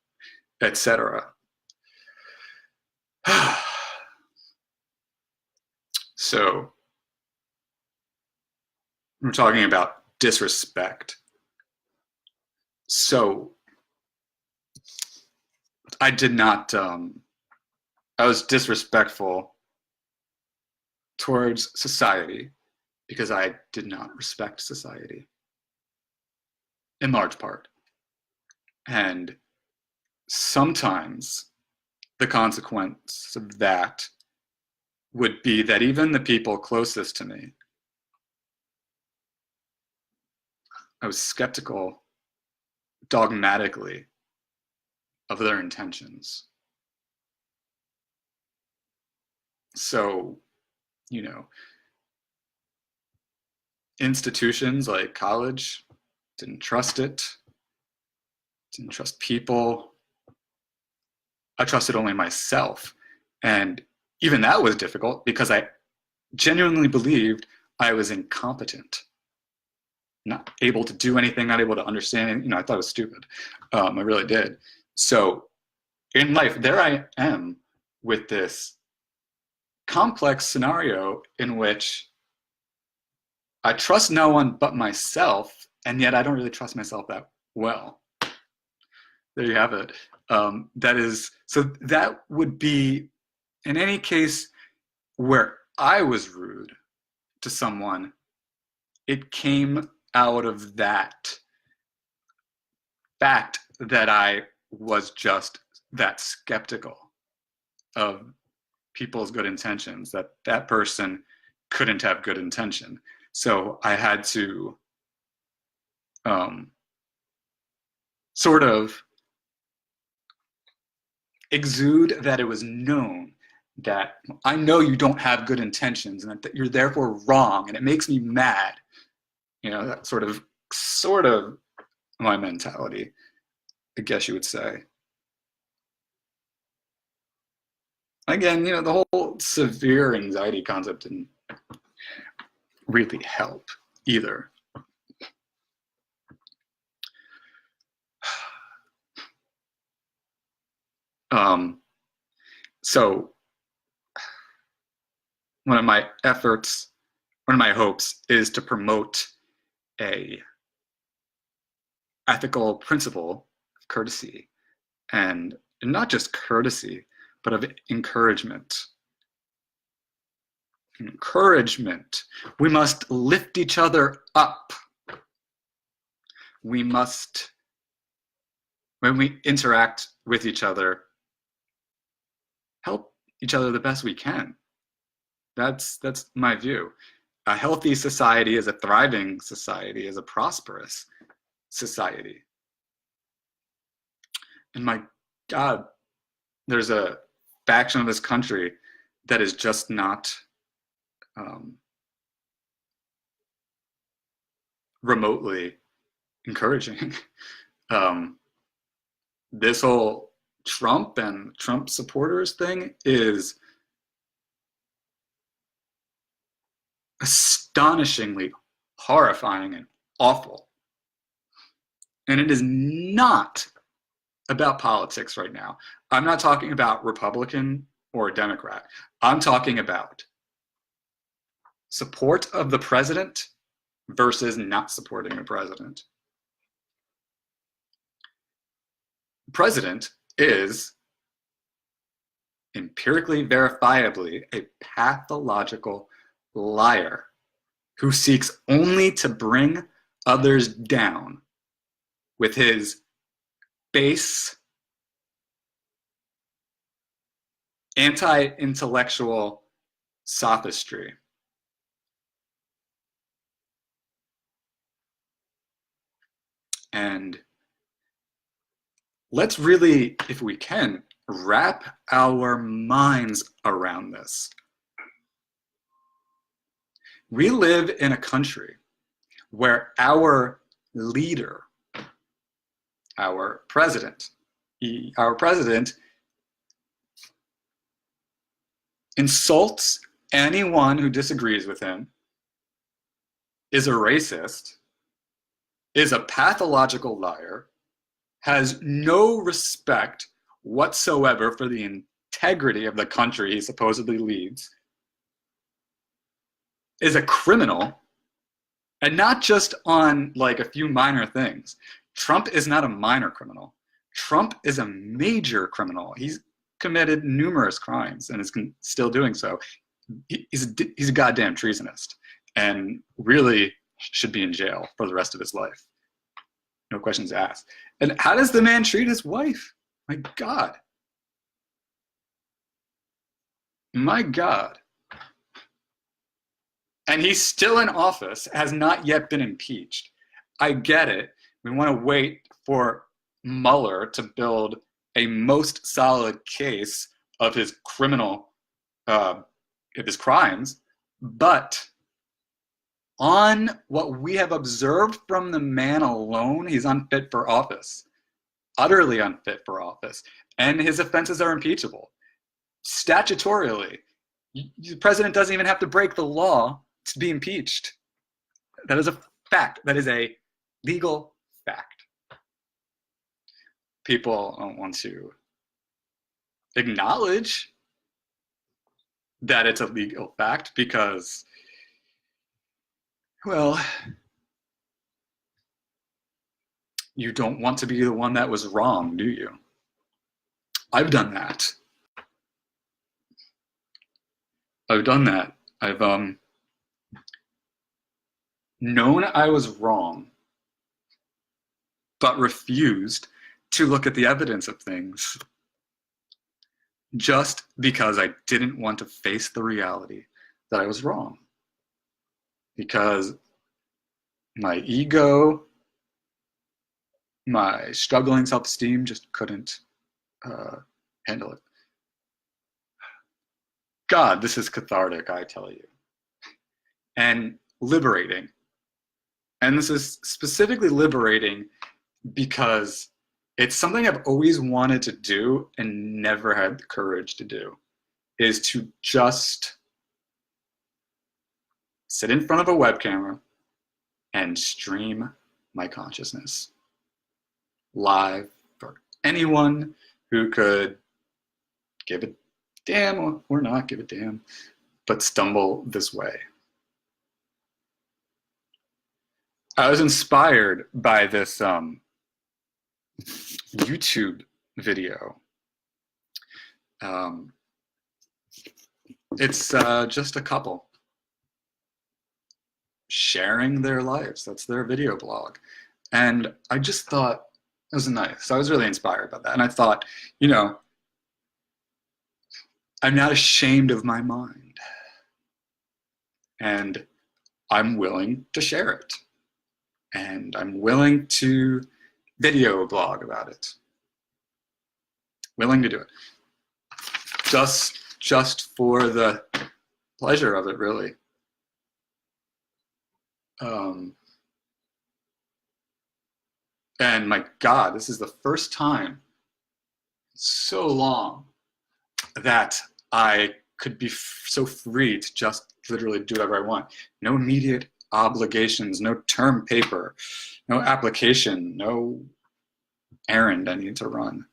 etc. So we're talking about disrespect. So I did not, I was disrespectful towards society because I did not respect society, in large part. And sometimes the consequence of that would be that even the people closest to me, I was skeptical dogmatically of their intentions. So, you know, institutions like college, didn't trust it, didn't trust people. I trusted only myself. And even that was difficult because I genuinely believed I was incompetent, not able to do anything, not able to understand. You know, I thought it was stupid. I really did. So in life, there I am with this complex scenario in which I trust no one but myself, and yet I don't really trust myself that well. There you have it. That would be, in any case where I was rude to someone, it came out of that fact that I was just that skeptical of people's good intentions, that that person couldn't have good intention. So I had to sort of exude that it was known that I know you don't have good intentions and that you're therefore wrong, and it makes me mad. You know, that sort of my mentality, I guess you would say. Again, you know, the whole severe anxiety concept didn't really help either. So one of my hopes is to promote a ethical principle of courtesy, and not just courtesy, but of encouragement. Encouragement. We must lift each other up. We must, when we interact with each other, help each other the best we can. That's my view. A healthy society is a thriving society, is a prosperous society. And my God, there's a faction of this country that is just not remotely encouraging. This whole Trump and Trump supporters thing is astonishingly horrifying and awful. And it is not about politics right now. I'm not talking about Republican or Democrat. I'm talking about support of the president versus not supporting the president. The president is empirically, verifiably a pathological liar who seeks only to bring others down with his base, anti-intellectual sophistry. And let's really, if we can, wrap our minds around this. We live in a country where our leader, our president insults anyone who disagrees with him, is a racist, is a pathological liar, has no respect whatsoever for the integrity of the country he supposedly leads, is a criminal, and not just on like a few minor things. Trump is not a minor criminal. Trump is a major criminal. He's committed numerous crimes and is still doing so. He's a goddamn treasonist and really should be in jail for the rest of his life. No questions asked. And how does the man treat his wife? My God. My God. And he's still in office, has not yet been impeached. I get it. We want to wait for Mueller to build a most solid case of his of his crimes. But on what we have observed from the man alone, he's unfit for office, utterly unfit for office. And his offenses are impeachable. Statutorily, the president doesn't even have to break the law to be impeached. That is a fact. That is a legal fact. People don't want to acknowledge that it's a legal fact because, well, you don't want to be the one that was wrong, do you? I've done that. I've done that. I've known I was wrong, but refused to look at the evidence of things just because I didn't want to face the reality that I was wrong. Because my ego, my struggling self-esteem just couldn't handle it. God, this is cathartic, I tell you. And liberating. And this is specifically liberating because it's something I've always wanted to do and never had the courage to do, is to just sit in front of a web camera and stream my consciousness live for anyone who could give a damn or not give a damn, but stumble this way. I was inspired by this YouTube video. It's just a couple sharing their lives. That's their video blog. And I just thought it was nice. I was really inspired by that. And I thought, you know, I'm not ashamed of my mind. And I'm willing to share it. And I'm willing to video blog about it. Willing to do it. Just for the pleasure of it, really. And my God, this is the first time in so long that I could be so free to just literally do whatever I want. No immediate obligations, no term paper, no application, no errand I need to run.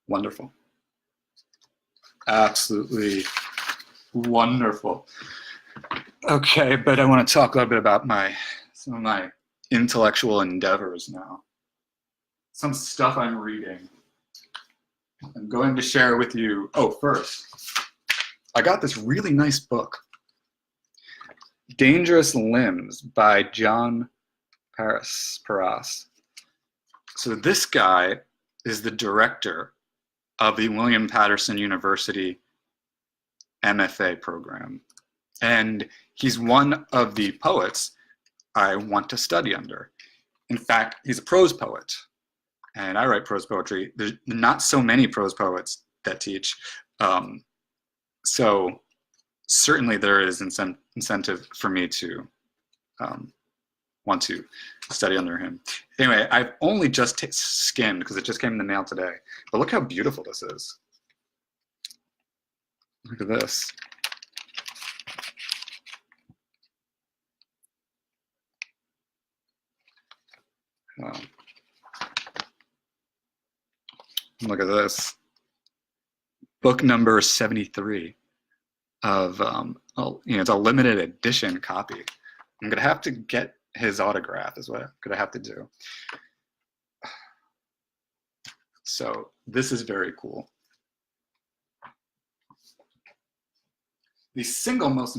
Wonderful. Absolutely wonderful. Okay, but I want to talk a little bit about some of my intellectual endeavors now. Some stuff I'm reading. I'm going to share with you. Oh, first, I got this really nice book, Dangerous Limbs by John Paras. So this guy is the director of the William Patterson University MFA program. And he's one of the poets I want to study under. In fact, he's a prose poet. And I write prose poetry. There's not so many prose poets that teach. So certainly there is incentive for me to want to study under him. Anyway, I've only just skimmed because it just came in the mail today. But look how beautiful this is. Look at this. Look at this. Book number 73 of, it's a limited edition copy. I'm going to have to get his autograph is what I'm going to have to do. So this is very cool. The single most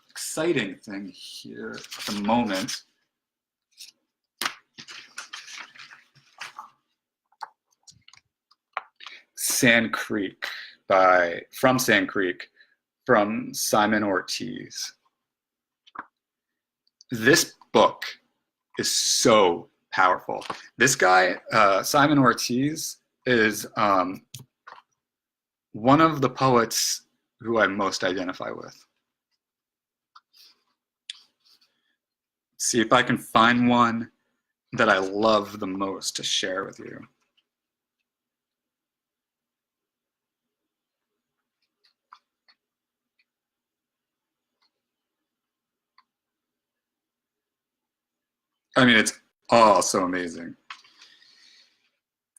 exciting thing here at the moment Sand Creek from Sand Creek from Simon Ortiz. This book is so powerful. This guy, Simon Ortiz, is one of the poets who I most identify with. Let's see if I can find one that I love the most to share with you. I mean, it's all so amazing.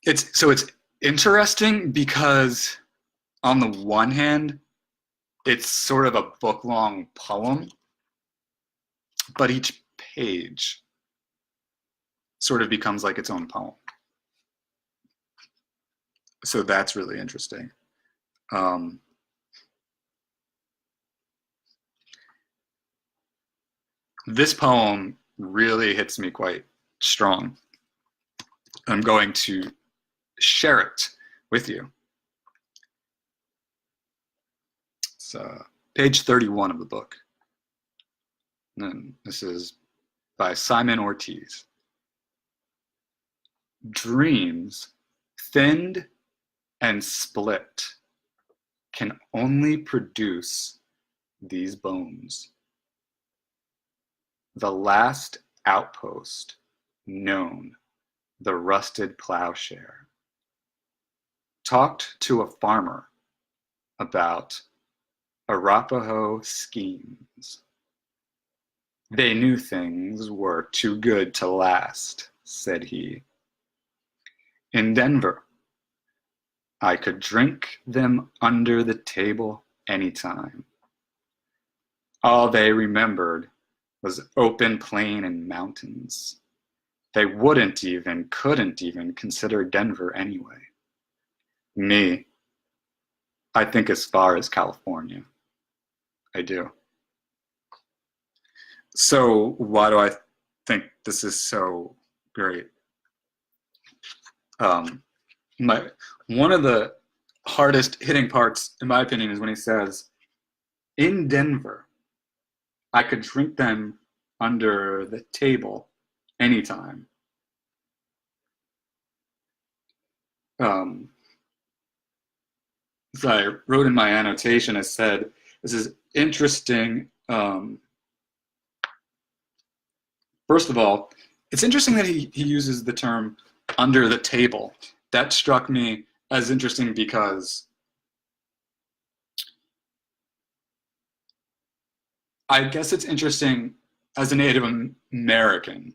It's interesting because on the one hand, it's sort of a book-long poem, but each page sort of becomes like its own poem. So that's really interesting. This poem really hits me quite strong. I'm going to share it with you. It's page 31 of the book. And this is by Simon Ortiz. Dreams, thinned and split, can only produce these bones. The last outpost known, the rusted plowshare. Talked to a farmer about Arapaho schemes. They knew things were too good to last, said he. In Denver, I could drink them under the table anytime. All they remembered was open plain and mountains. They couldn't even consider Denver anyway. Me, I think as far as California. I do. So why do I think this is so great? One of the hardest hitting parts, in my opinion, is when he says, in Denver, I could drink them under the table anytime. As I wrote in my annotation, I said, this is interesting. First of all, it's interesting that he uses the term under the table. That struck me as interesting because I guess it's interesting as a Native American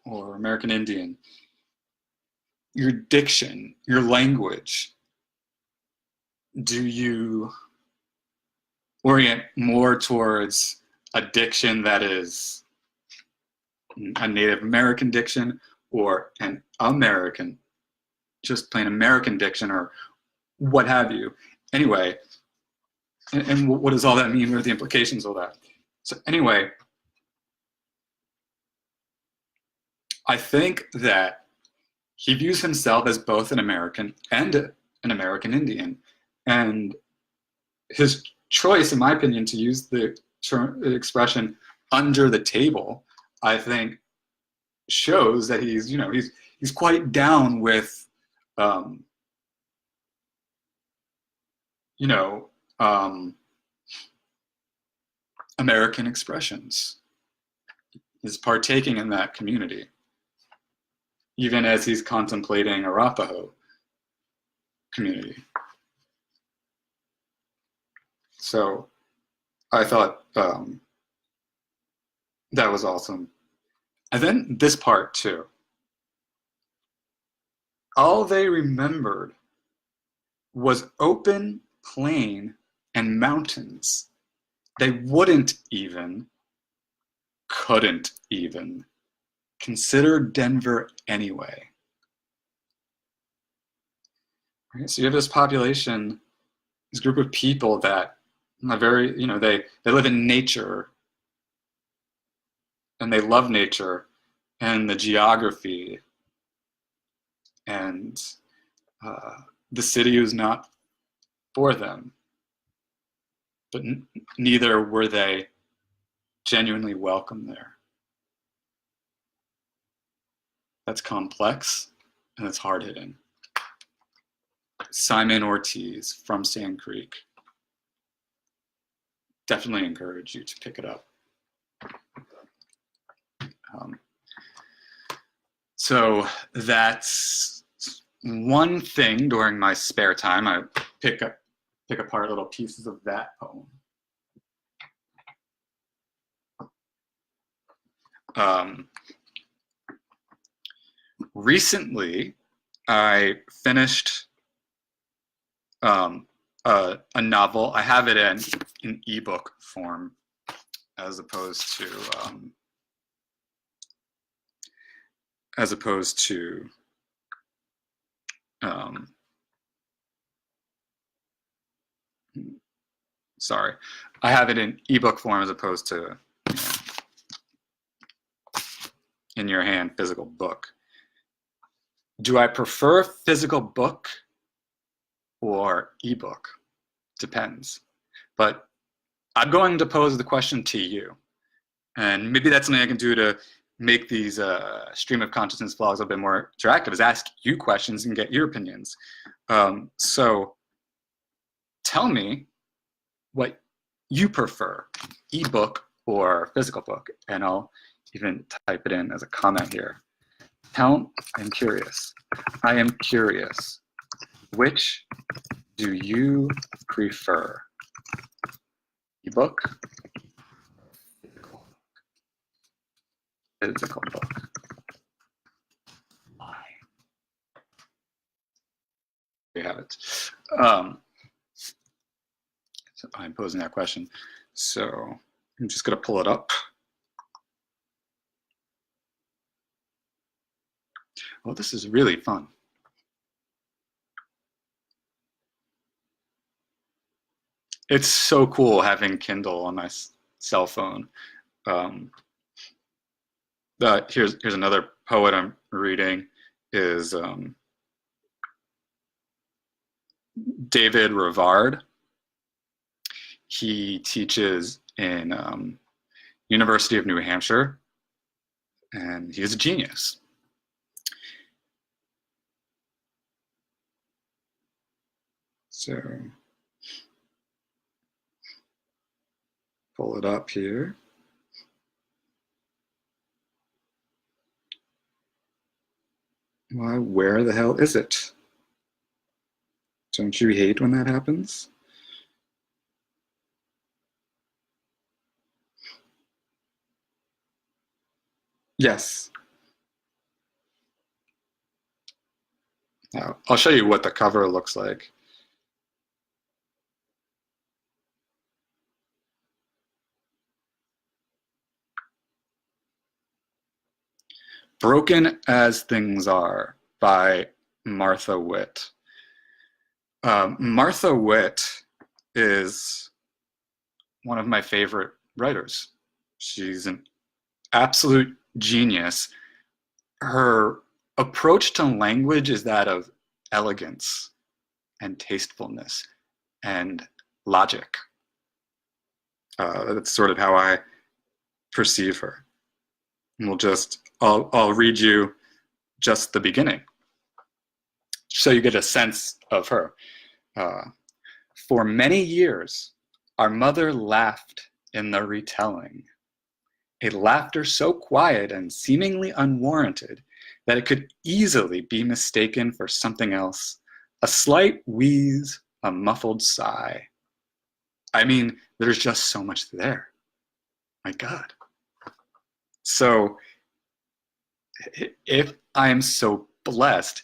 or American Indian, your diction, your language, do you orient more towards a diction that is a Native American diction or an American, just plain American diction or what have you? Anyway, and what does all that mean? What are the implications of that? So anyway, I think that he views himself as both an American and an American Indian. And his choice, in my opinion, to use the expression under the table, I think shows that he's, you know, he's quite down with, American expressions. He's partaking in that community, even as he's contemplating Arapaho community. So I thought that was awesome. And then this part too. All they remembered was open plain and mountains. They couldn't even consider Denver anyway. Okay, so you have this population, this group of people that are very, you know, they live in nature and they love nature and the geography, and the city is not for them, but neither were they genuinely welcome there. That's complex and it's hard-hitting. Simon Ortiz from Sand Creek. Definitely encourage you to pick it up. So that's one thing during my spare time. I pick apart little pieces of that poem. Recently, I finished a novel. I have it in ebook form, as opposed to sorry, I have it in ebook form as opposed to, you know, in your hand, physical book. Do I prefer physical book or ebook? Depends. But I'm going to pose the question to you. And maybe that's something I can do to make these stream of consciousness vlogs a little bit more interactive, is ask you questions and get your opinions. So tell me what you prefer, ebook or physical book, and I'll even type it in as a comment here. I'm curious. I am curious. Which do you prefer? Ebook? Physical book. Why? it? So I'm posing that question. So I'm just going to pull it up. Well, this is really fun. It's so cool having Kindle on my cell phone. Here's another poet I'm reading is David Rivard. He teaches in University of New Hampshire, and he's a genius. So pull it up here. Why, where the hell is it? Don't you hate when that happens? Yes. Now, I'll show you what the cover looks like. Broken as Things Are by Martha Witt. Martha Witt is one of my favorite writers. She's an absolute genius. Her approach to language is that of elegance and tastefulness and logic. That's sort of how I perceive her. And I'll read you just the beginning so you get a sense of her. For many years, our mother laughed in the retelling, a laughter so quiet and seemingly unwarranted that it could easily be mistaken for something else, a slight wheeze, a muffled sigh. I mean, there's just so much there. My God. So if I'm so blessed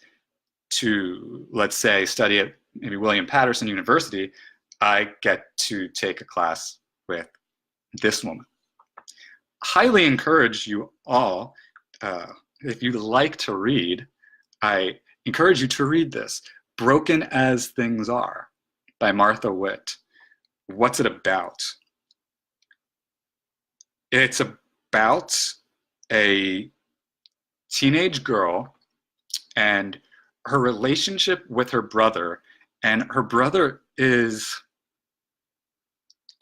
to, let's say, study at maybe William Patterson University, I get to take a class with this woman. Highly encourage you all, if you like to read, I encourage you to read this, Broken as Things Are by Martha Witt. What's it about? It's about a teenage girl and her relationship with her brother, and her brother is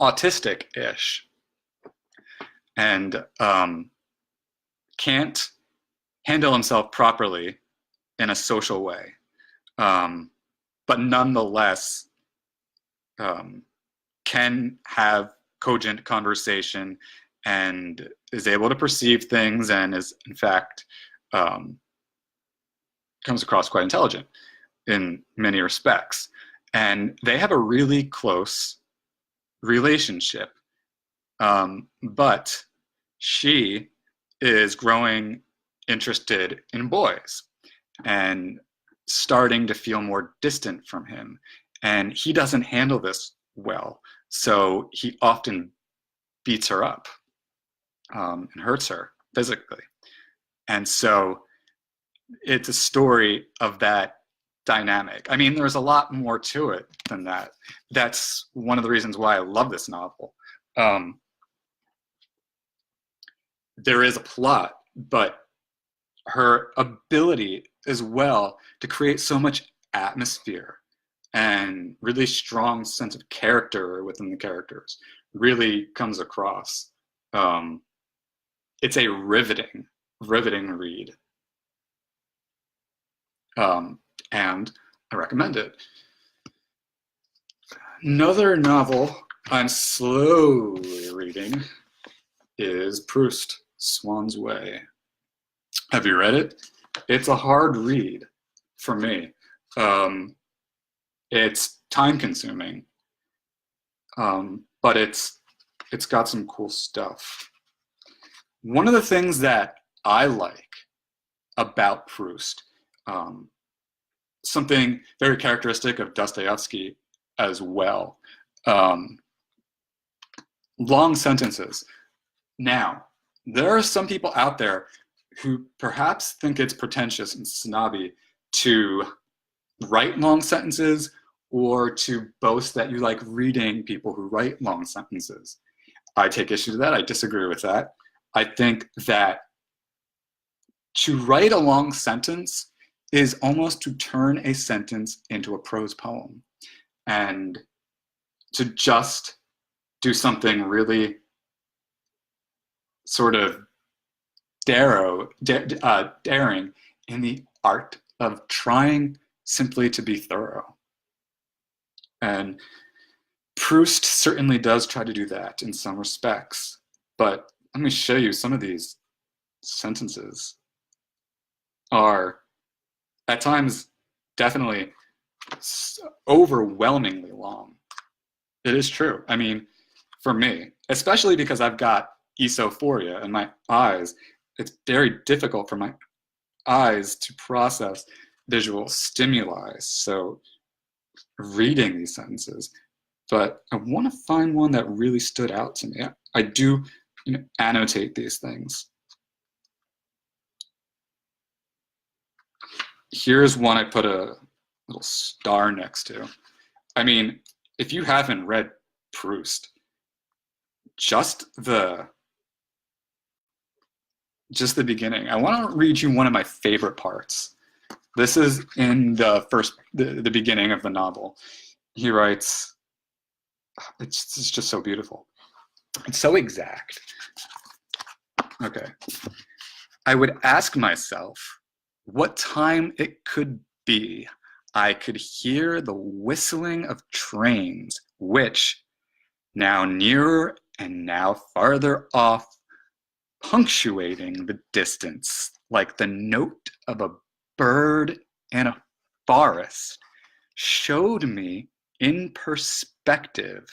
autistic-ish and can't handle himself properly in a social way, but nonetheless can have cogent conversation and is able to perceive things and is, in fact, comes across quite intelligent in many respects. And they have a really close relationship, but she is growing interested in boys and starting to feel more distant from him. And he doesn't handle this well, so he often beats her up and hurts her physically. And so it's a story of that dynamic. I mean, there's a lot more to it than that. That's one of the reasons why I love this novel. There is a plot, but her ability as well to create so much atmosphere and really strong sense of character within the characters really comes across. It's a riveting read. And I recommend it. Another novel I'm slowly reading is Proust, Swan's Way. Have you read it? It's a hard read for me. It's time consuming, but it's got some cool stuff. One of the things that I like about Proust, something very characteristic of Dostoevsky as well. Long sentences. Now, there are some people out there who perhaps think it's pretentious and snobby to write long sentences or to boast that you like reading people who write long sentences. I take issue to that. I disagree with that. I think that to write a long sentence is almost to turn a sentence into a prose poem. And to just do something really sort of daring in the art of trying simply to be thorough. And Proust certainly does try to do that in some respects. But let me show you some of these sentences are at times definitely overwhelmingly long. It is true. I mean, for me, especially because I've got esophoria in my eyes, it's very difficult for my eyes to process visual stimuli. So reading these sentences, but I want to find one that really stood out to me. I do annotate these things. Here's one I put a little star next to. I mean, if you haven't read Proust, just the beginning. I want to read you one of my favorite parts. This is in the beginning of the novel. He writes, it's just so beautiful. It's so exact. Okay. I would ask myself what time it could be. I could hear the whistling of trains, which, now nearer and now farther off, punctuating the distance like the note of a bird in a forest, showed me in perspective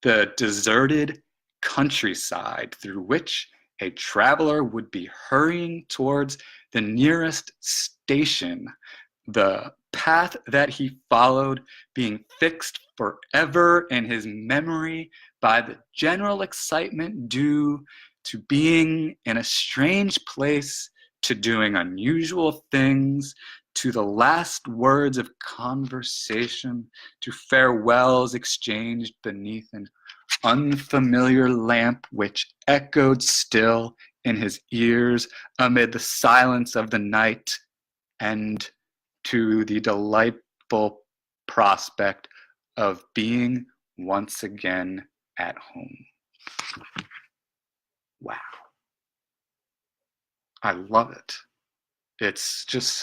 the deserted countryside through which a traveler would be hurrying towards the nearest station, the path that he followed being fixed forever in his memory by the general excitement due to being in a strange place, to doing unusual things, to the last words of conversation, to farewells exchanged beneath an unfamiliar lamp which echoed still in his ears amid the silence of the night, and to the delightful prospect of being once again at home. Wow. I love it. It's just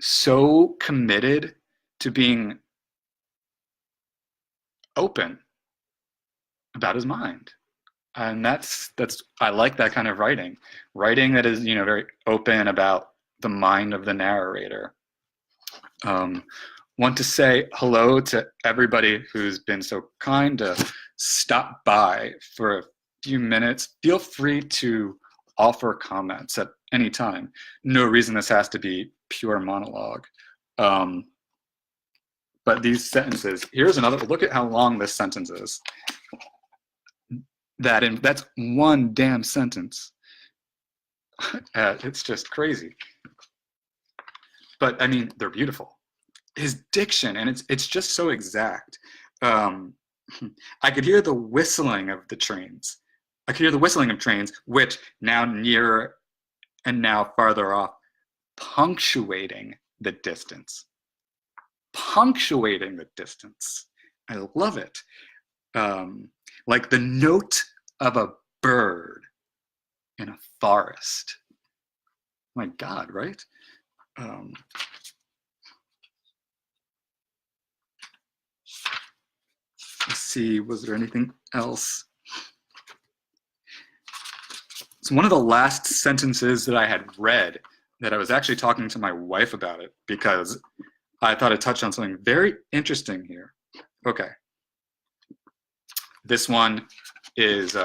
so committed to being open about his mind. And that's I like that kind of writing that is very open about the mind of the narrator. Want to say hello to everybody who's been so kind to stop by for a few minutes. Feel free to offer comments at any time. No reason this has to be pure monologue. But these sentences, here's another, look at how long this sentence is. That's one damn sentence. It's just crazy. But I mean, they're beautiful. His diction, and it's just so exact. I could hear the whistling of the trains. I could hear the whistling of trains, which now nearer and now farther off, punctuating the distance. Punctuating the distance. I love it. Like the note of a bird in a forest. My God, right? Let's see, was there anything else? It's one of the last sentences that I had read that I was actually talking to my wife about it because I thought it touched on something very interesting here. Okay. This one is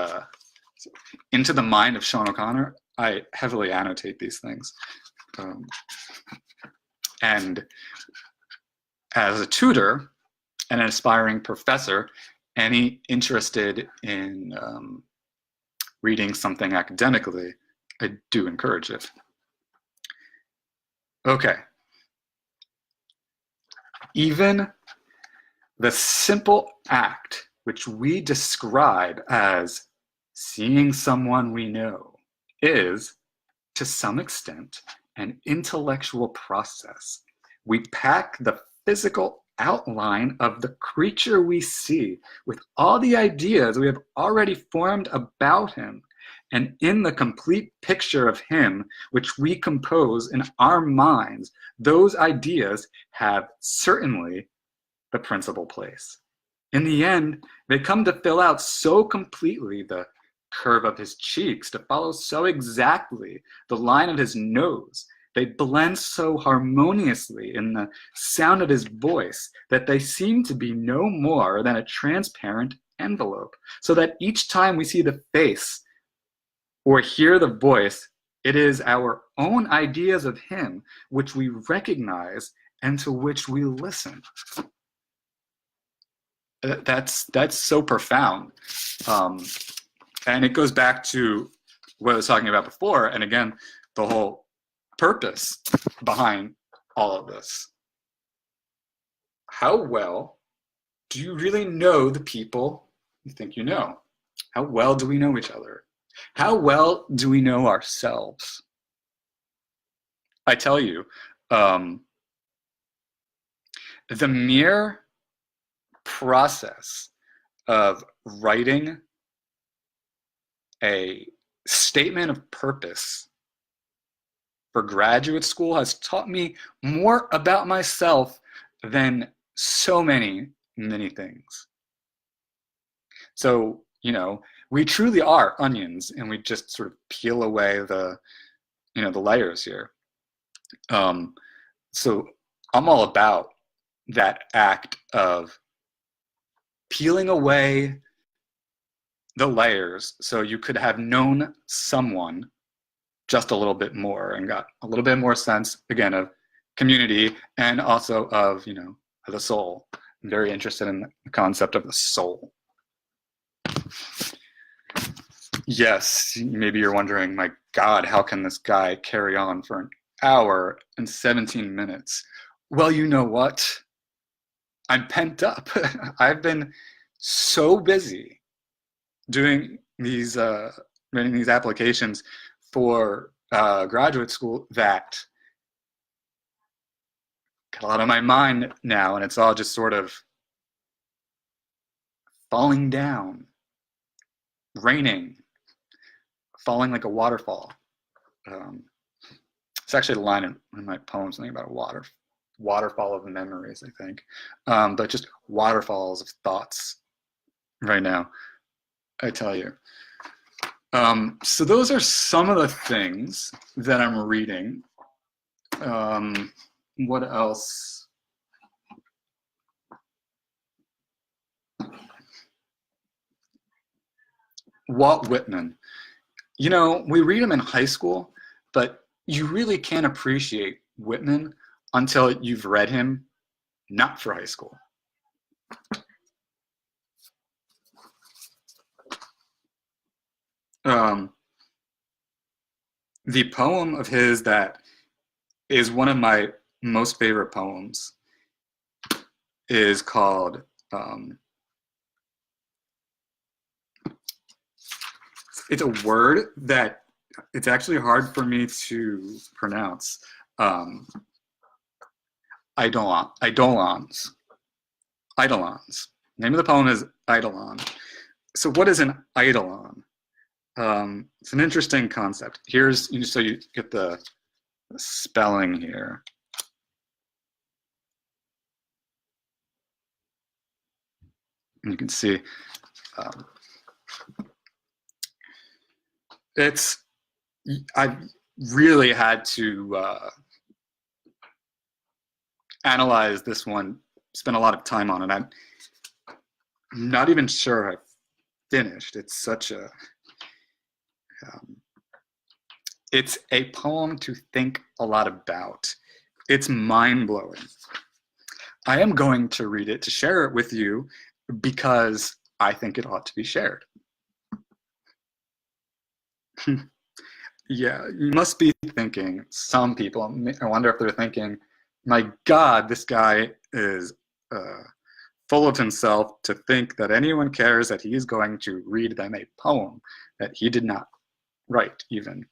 Into the Mind of Sean O'Connor. I heavily annotate these things. And as a tutor and an aspiring professor, any interested in reading something academically, I do encourage it. Okay. Even the simple act which we describe as seeing someone we know is, to some extent, an intellectual process. We pack the physical outline of the creature we see with all the ideas we have already formed about him, and in the complete picture of him which we compose in our minds, those ideas have certainly the principal place. In the end, they come to fill out so completely the curve of his cheeks, to follow so exactly the line of his nose. They blend so harmoniously in the sound of his voice that they seem to be no more than a transparent envelope, so that each time we see the face or hear the voice, it is our own ideas of him which we recognize and to which we listen. That's so profound. And it goes back to what I was talking about before, and again, the whole purpose behind all of this. How well do you really know the people you think you know? How well do we know each other? How well do we know ourselves? I tell you, the mere process of writing a statement of purpose for graduate school has taught me more about myself than so many things. So, you know, we truly are onions, and we just sort of peel away the, you know, the layers here. So I'm all about that act of peeling away the layers so you could have known someone just a little bit more and got a little bit more sense, again, of community and also of, you know, the soul. I'm very interested in the concept of the soul. Yes, maybe you're wondering, my God, how can this guy carry on for an hour and 17 minutes? Well, you know what? I'm pent up. I've been so busy doing these, writing these applications for graduate school that got a lot on my mind now, and it's all just sort of falling down, raining, falling like a waterfall. It's actually a line in my poem, something about a waterfall of memories, I think. But just waterfalls of thoughts right now, I tell you. So those are some of the things that I'm reading. What else? Walt Whitman. You know, we read him in high school, but you really can't appreciate Whitman until you've read him not for high school. The poem of his that is one of my most favorite poems is called it's a word that it's actually hard for me to pronounce. Eidolons. Name of the poem is Eidolon. So what is an Eidolon? It's an interesting concept. Here's, so you get the spelling here. And you can see I've really had to analyze this one, spend a lot of time on it. I'm not even sure I've finished. It's such a it's a poem to think a lot about. It's mind-blowing. I am going to read it to share it with you because I think it ought to be shared. Yeah, you must be thinking, some people, I wonder if they're thinking, my God, this guy is full of himself to think that anyone cares that he's going to read them a poem that he did not write even.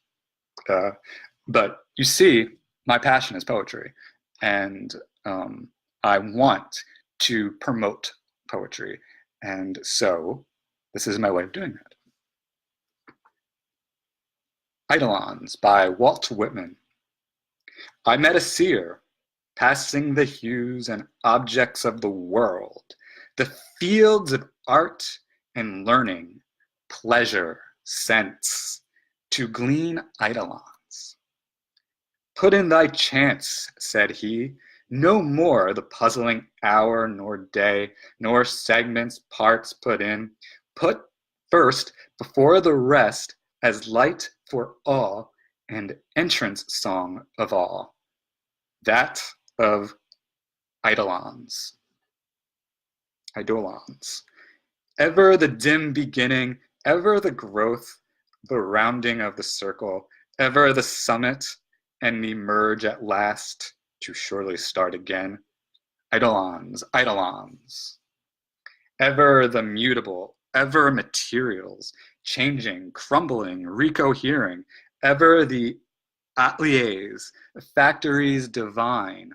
But you see, my passion is poetry, and I want to promote poetry, and so this is my way of doing that. Eidolons by Walt Whitman. I met a seer, passing the hues and objects of the world, the fields of art and learning, pleasure, sense, to glean eidolons. Put in thy chance, said he, no more the puzzling hour nor day, nor segments, parts put in. Put first before the rest as light for all and entrance song of all, that of eidolons. Eidolons. Ever the dim beginning, ever the growth, the rounding of the circle, ever the summit, and emerge at last to surely start again. Eidolons, eidolons. Ever the mutable, ever materials, changing, crumbling, recohering, ever the ateliers, factories divine,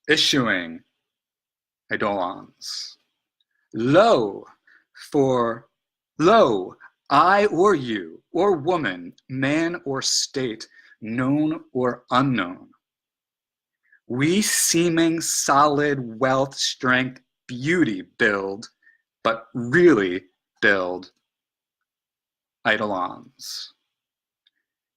issuing eidolons. Lo, I or you, or woman, man or state, known or unknown, we seeming solid wealth, strength, beauty build, but really build eidolons.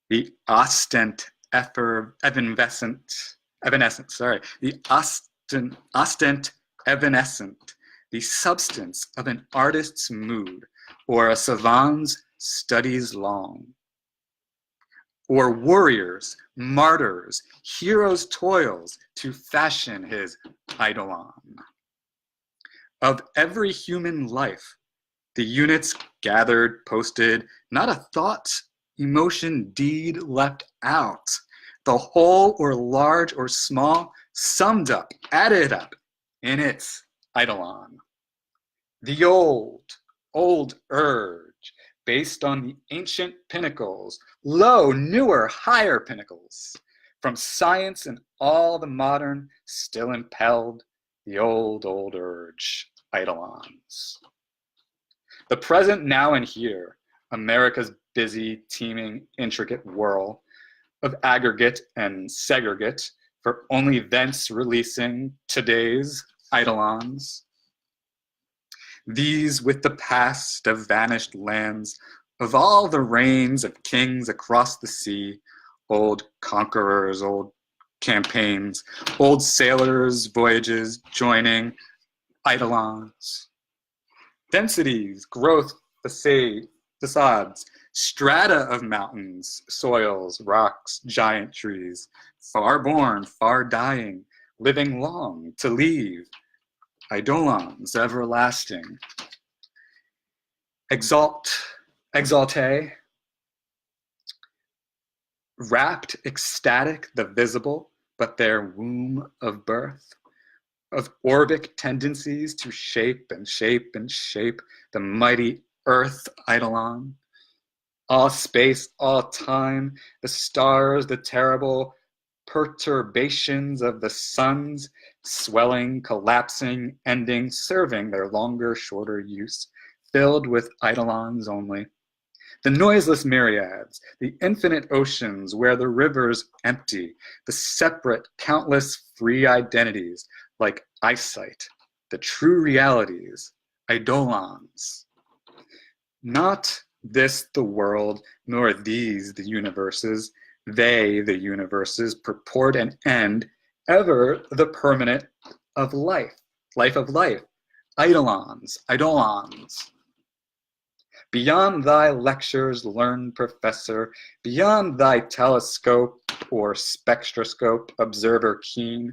The ostent evanescent, the ostent evanescent, the substance of an artist's mood, or a savant's studies long, or warriors, martyrs, heroes' toils to fashion his eidolon. Of every human life, the units gathered, posted, not a thought, emotion, deed left out. The whole, or large or small, summed up, added up in its eidolon. The old urge, based on the ancient pinnacles, lo, newer, higher pinnacles, from science and all the modern, still impelled, the old urge, eidolons. The present now and here, America's busy, teeming, intricate whirl of aggregate and segregate, for only thence releasing today's eidolons. These with the past of vanished lands, of all the reigns of kings across the sea, old conquerors, old campaigns, old sailors' voyages joining eidolons. Densities, growth, facades, strata of mountains, soils, rocks, giant trees, far born, far dying, living long to leave, eidolons everlasting. Exalte, wrapped, ecstatic, the visible, but their womb of birth, of orbic tendencies to shape and shape and shape the mighty earth eidolon. All space, all time, the stars, the terrible perturbations of the suns, swelling, collapsing, ending, serving their longer, shorter use, filled with eidolons only. The noiseless myriads, the infinite oceans where the rivers empty, the separate, countless free identities like eyesight, the true realities, eidolons. Not this the world, nor these the universes, they the universes purport and end, ever the permanent of life, life of life, eidolons, eidolons. Beyond thy lectures, learned professor, beyond thy telescope or spectroscope, observer keen,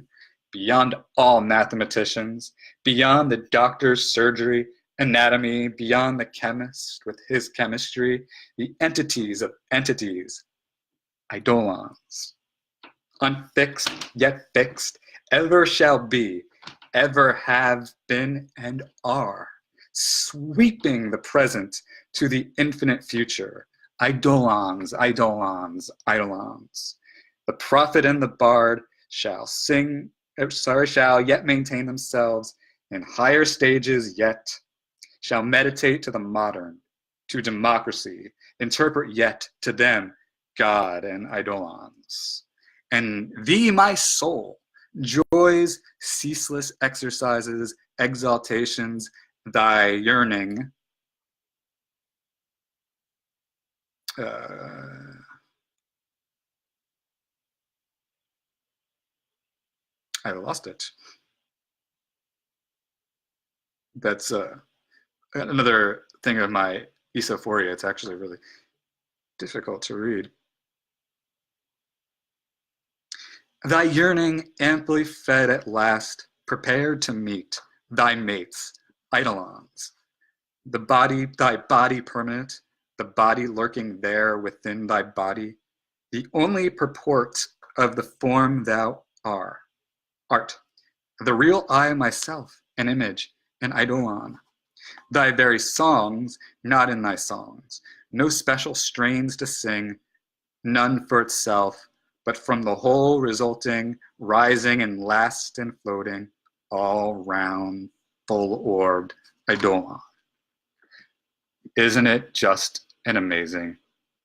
beyond all mathematicians, beyond the doctor's surgery, anatomy, beyond the chemist with his chemistry, the entities of entities, eidolons, unfixed yet fixed, ever shall be, ever have been and are, sweeping the present to the infinite future, eidolons, eidolons, eidolons. The prophet and the bard shall shall yet maintain themselves in higher stages yet, shall meditate to the modern, to democracy, interpret yet to them God and eidolons. And thee, my soul, joys, ceaseless exercises, exaltations, thy yearning, I lost it. That's another thing of my esophoria. It's actually really difficult to read. Thy yearning amply fed at last, prepared to meet thy mates, eidolons. The body, thy body permanent, the body lurking there within thy body, the only purport of the form thou art, the real I myself, an image, an eidolon. Thy very songs, not in thy songs, no special strains to sing, none for itself, but from the whole resulting, rising and last and floating, all round, full-orbed eidolon. Isn't it just an amazing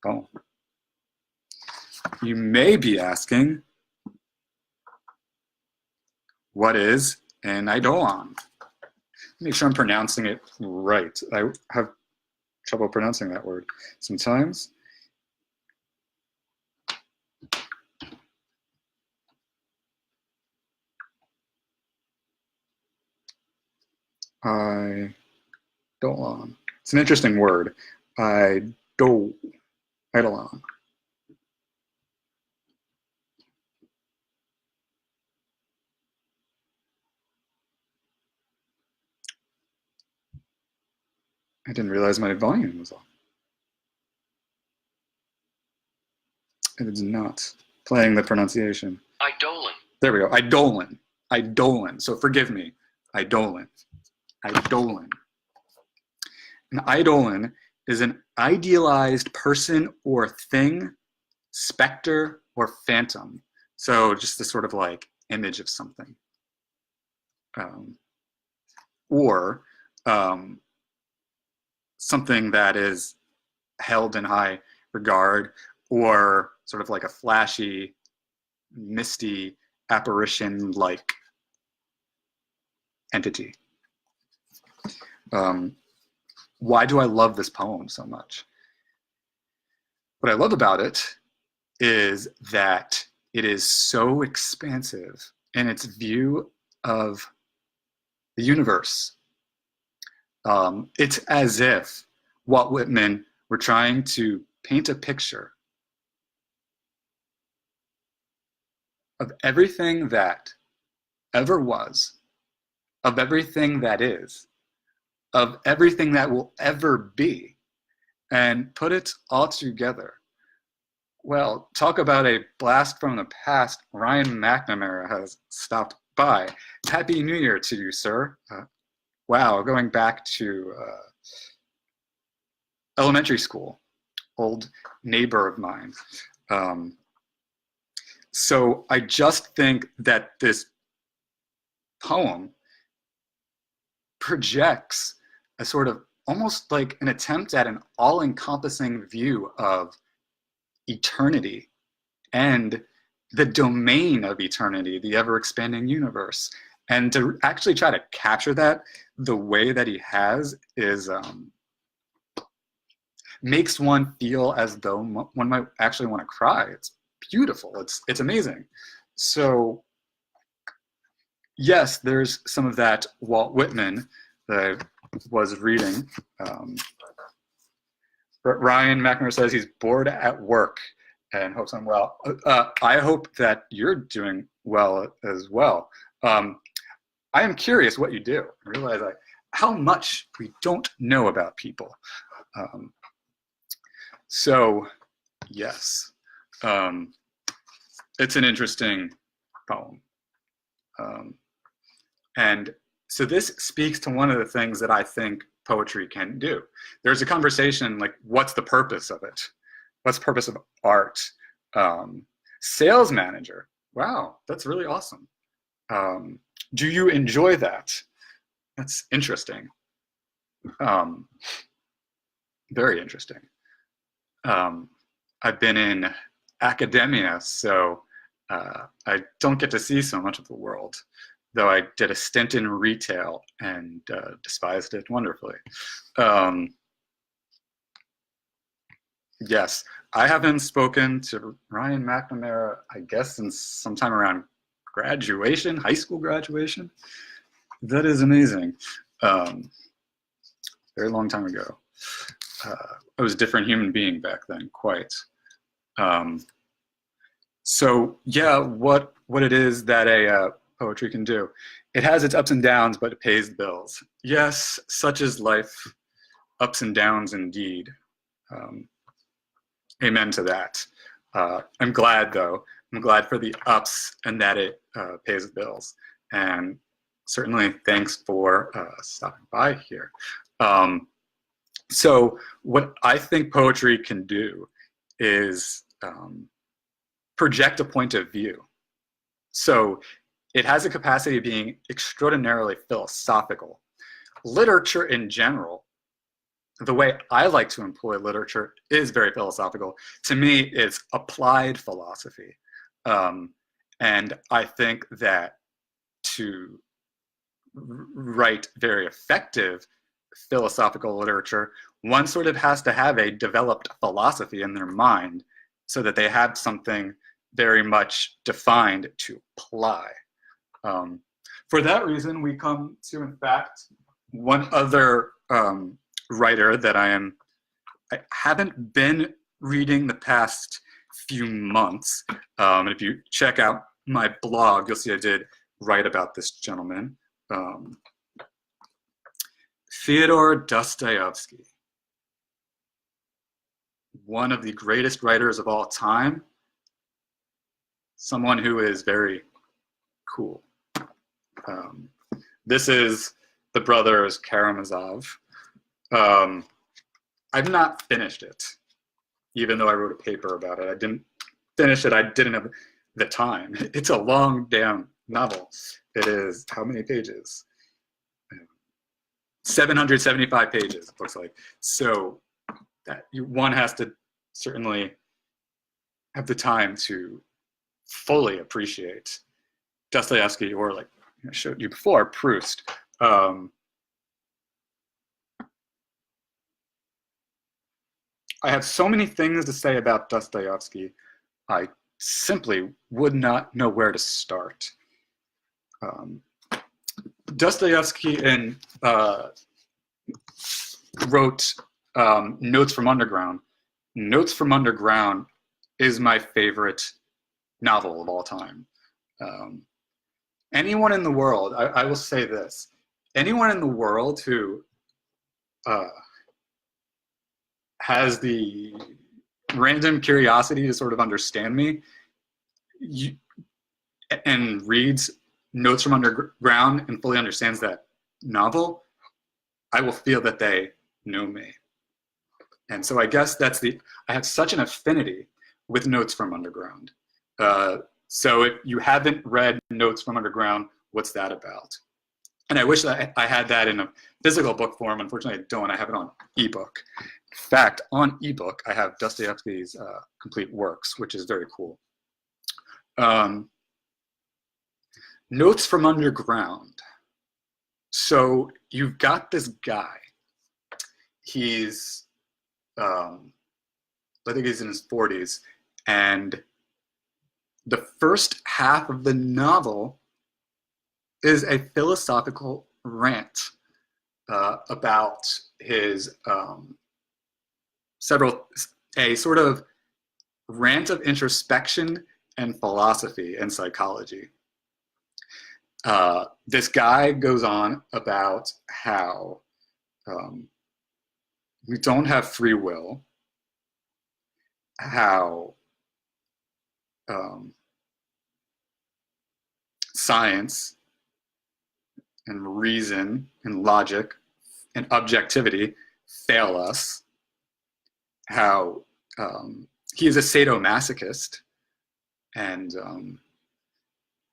poem? You may be asking, what is an eidolon? Make sure I'm pronouncing it right. I have trouble pronouncing that word sometimes. Eidolon. It's an interesting word. Eidolon. I didn't realize my volume was off. It is not playing the pronunciation. Eidolon. There we go. Eidolon. Eidolon. So forgive me. Eidolon. Eidolon. An eidolon is an idealized person or thing, specter or phantom. So just this sort of like image of something. Or something that is held in high regard, or sort of like a flashy, misty, apparition-like entity. Why do I love this poem so much? What I love about it is that it is so expansive in its view of the universe. It's as if Walt Whitman were trying to paint a picture of everything that ever was, of everything that is, of everything that will ever be, and put it all together. Well, talk about a blast from the past. Ryan McNamara has stopped by. Happy New Year to you, sir. Wow, going back to elementary school, old neighbor of mine. So I just think that this poem projects a sort of almost like an attempt at an all-encompassing view of eternity and the domain of eternity, the ever-expanding universe. And to actually try to capture that the way that he has is makes one feel as though one might actually want to cry. It's beautiful. It's amazing. So yes, there's some of that Walt Whitman that I was reading. Ryan McNamara says he's bored at work and hopes I'm well. I hope that you're doing well as well. I am curious what you do. I realize how much we don't know about people. So, yes, it's an interesting poem. And so this speaks to one of the things that I think poetry can do. There's a conversation like, what's the purpose of it? What's the purpose of art? Sales manager. Wow, that's really awesome. Do you enjoy that? That's interesting. Very interesting. I've been in academia, so I don't get to see so much of the world, though I did a stint in retail and despised it wonderfully. Yes, I haven't spoken to Ryan McNamara, I guess, since sometime around graduation, high school graduation. That is amazing. Very long time ago. I was a different human being back then, quite. So yeah, what it is that a poetry can do. It has its ups and downs, but it pays the bills. Yes, such is life, ups and downs indeed. Amen to that. I'm glad though. I'm glad for the ups and that it pays the bills. And certainly thanks for stopping by here. So what I think poetry can do is project a point of view. So it has a capacity of being extraordinarily philosophical. Literature in general, the way I like to employ literature is very philosophical. To me, it's applied philosophy. And I think that to write very effective philosophical literature, one sort of has to have a developed philosophy in their mind so that they have something very much defined to apply. For that reason, we come to, in fact, one other writer that I haven't been reading the past few months. And if you check out my blog, you'll see I did write about this gentleman. Fyodor Dostoevsky, one of the greatest writers of all time, someone who is very cool. This is the Brothers Karamazov. I've not finished it, even though I wrote a paper about it. I didn't finish it. I didn't have the time. It's a long damn novel. It is, how many pages? 775 pages, it looks like. So that one has to certainly have the time to fully appreciate Dostoevsky, or like I showed you before, Proust. I have so many things to say about Dostoevsky, I simply would not know where to start. Dostoevsky wrote Notes from Underground. Notes from Underground is my favorite novel of all time. Anyone in the world, I will say this, anyone in the world who has the random curiosity to sort of understand me and reads Notes from Underground and fully understands that novel, I will feel that they know me. And so I guess I have such an affinity with Notes from Underground. So if you haven't read Notes from Underground, what's that about? And I wish that I had that in a physical book form. Unfortunately, I don't. I have it on ebook. In fact, on ebook, I have Dostoevsky's complete works, which is very cool. Notes from Underground. So you've got this guy. He's, I think he's in his 40s, and the first half of the novel is a philosophical rant about his a sort of rant of introspection and philosophy and psychology. This guy goes on about how we don't have free will, how science and reason and logic and objectivity fail us, how he is a sadomasochist, and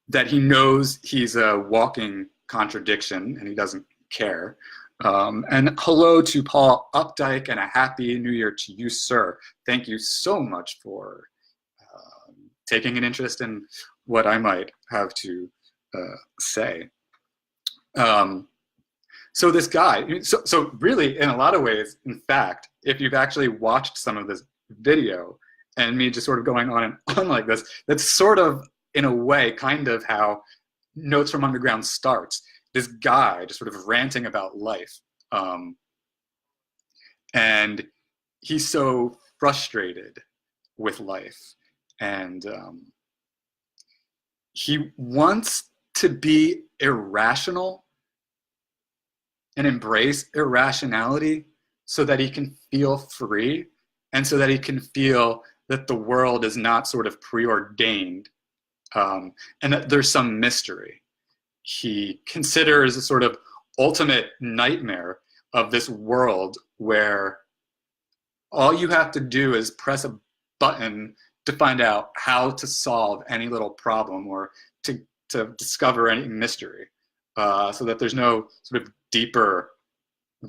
that he knows he's a walking contradiction and he doesn't care. And hello to Paul Updike, and a happy new year to you, sir. Thank you so much for taking an interest in what I might have to say. So this guy, so really in a lot of ways, in fact, if you've actually watched some of this video and me just sort of going on and on like this, that's sort of, in a way, kind of how Notes from Underground starts. This guy just sort of ranting about life. And he's so frustrated with life. And he wants to be irrational and embrace irrationality so that he can feel free, and so that he can feel that the world is not sort of preordained, and that there's some mystery. He considers a sort of ultimate nightmare of this world where all you have to do is press a button to find out how to solve any little problem, or to discover any mystery, so that there's no sort of deeper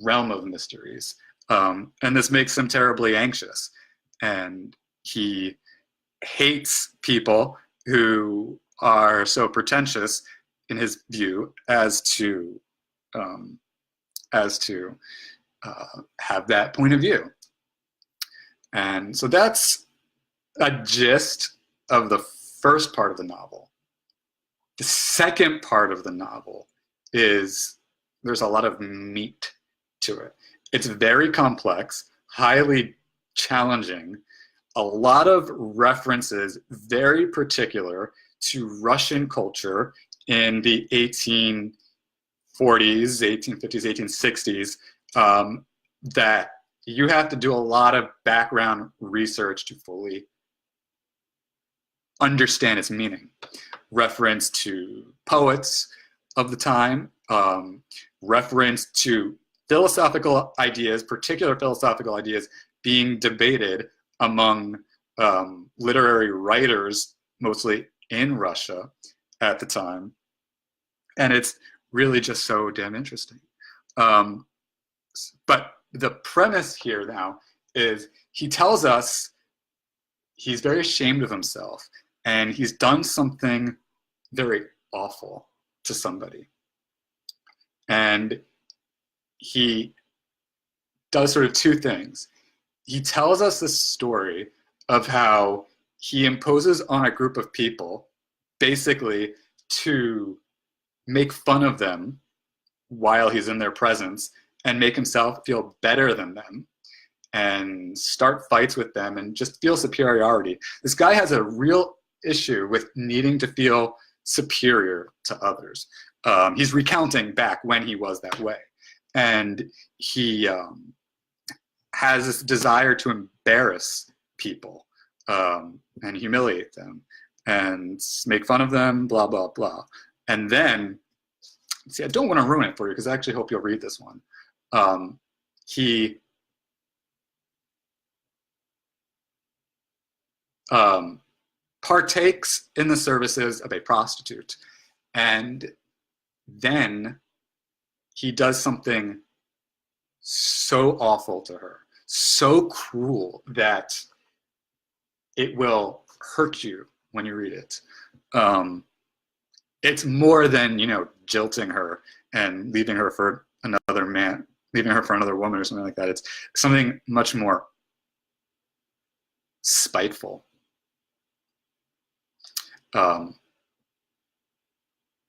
realm of mysteries. And this makes him terribly anxious. And he hates people who are so pretentious, in his view, as to have that point of view. And so that's a gist of the first part of the novel. The second part of the novel is, there's a lot of meat to it. It's very complex, highly challenging, a lot of references, very particular to Russian culture in the 1840s, 1850s, 1860s, that you have to do a lot of background research to fully understand its meaning. Reference to poets of the time, reference to philosophical ideas, particular philosophical ideas being debated among literary writers, mostly in Russia at the time. And it's really just so damn interesting. But the premise here now is, he tells us he's very ashamed of himself, and he's done something very awful to somebody. And he does sort of two things. He tells us this story of how he imposes on a group of people, basically to make fun of them while he's in their presence, and make himself feel better than them, and start fights with them, and just feel superiority. This guy has a real issue with needing to feel superior to others. He's recounting back when he was that way. And he has this desire to embarrass people, and humiliate them, and make fun of them, blah, blah, blah. And then, see, I don't want to ruin it for you, because I actually hope you'll read this one. He partakes in the services of a prostitute, and then he does something so awful to her, so cruel, that it will hurt you when you read it. It's more than, jilting her and leaving her for another man, leaving her for another woman or something like that. It's something much more spiteful.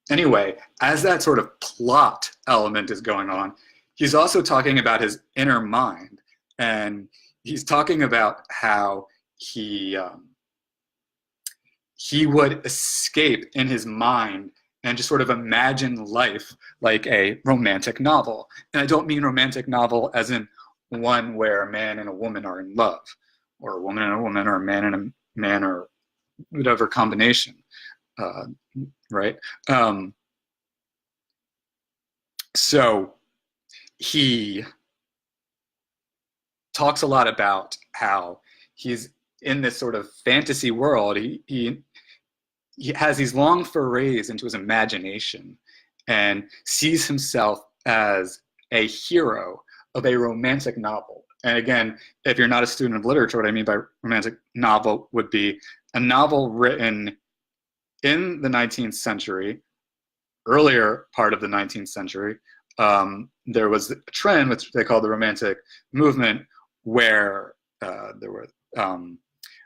Anyway, as that sort of plot element is going on, he's also talking about his inner mind, and he's talking about how he would escape in his mind and just sort of imagine life like a romantic novel. And I don't mean romantic novel as in one where a man and a woman are in love, or a woman and a woman, or a man and a man, or whatever combination, right? So he talks a lot about how he's in this sort of fantasy world. He has these long forays into his imagination and sees himself as a hero of a romantic novel. And again, if you're not a student of literature, what I mean by romantic novel would be a novel written in the 19th century, earlier part of the 19th century. There was a trend, which they called the Romantic movement, where there were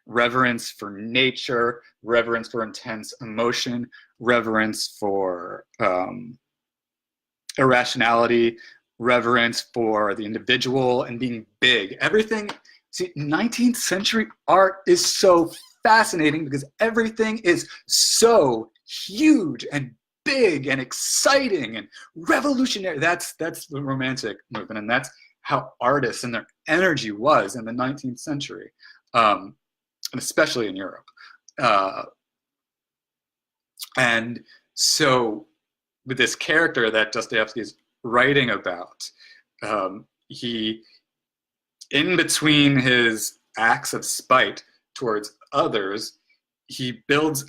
reverence for nature, reverence for intense emotion, reverence for irrationality, reverence for the individual and being big. Everything, see, 19th century art is so fascinating because everything is so huge and big and exciting and revolutionary. That's the Romantic movement, and that's how artists and their energy was in the 19th century, and especially in Europe. And so with this character that Dostoevsky is writing about, he, in between his acts of spite towards others, he builds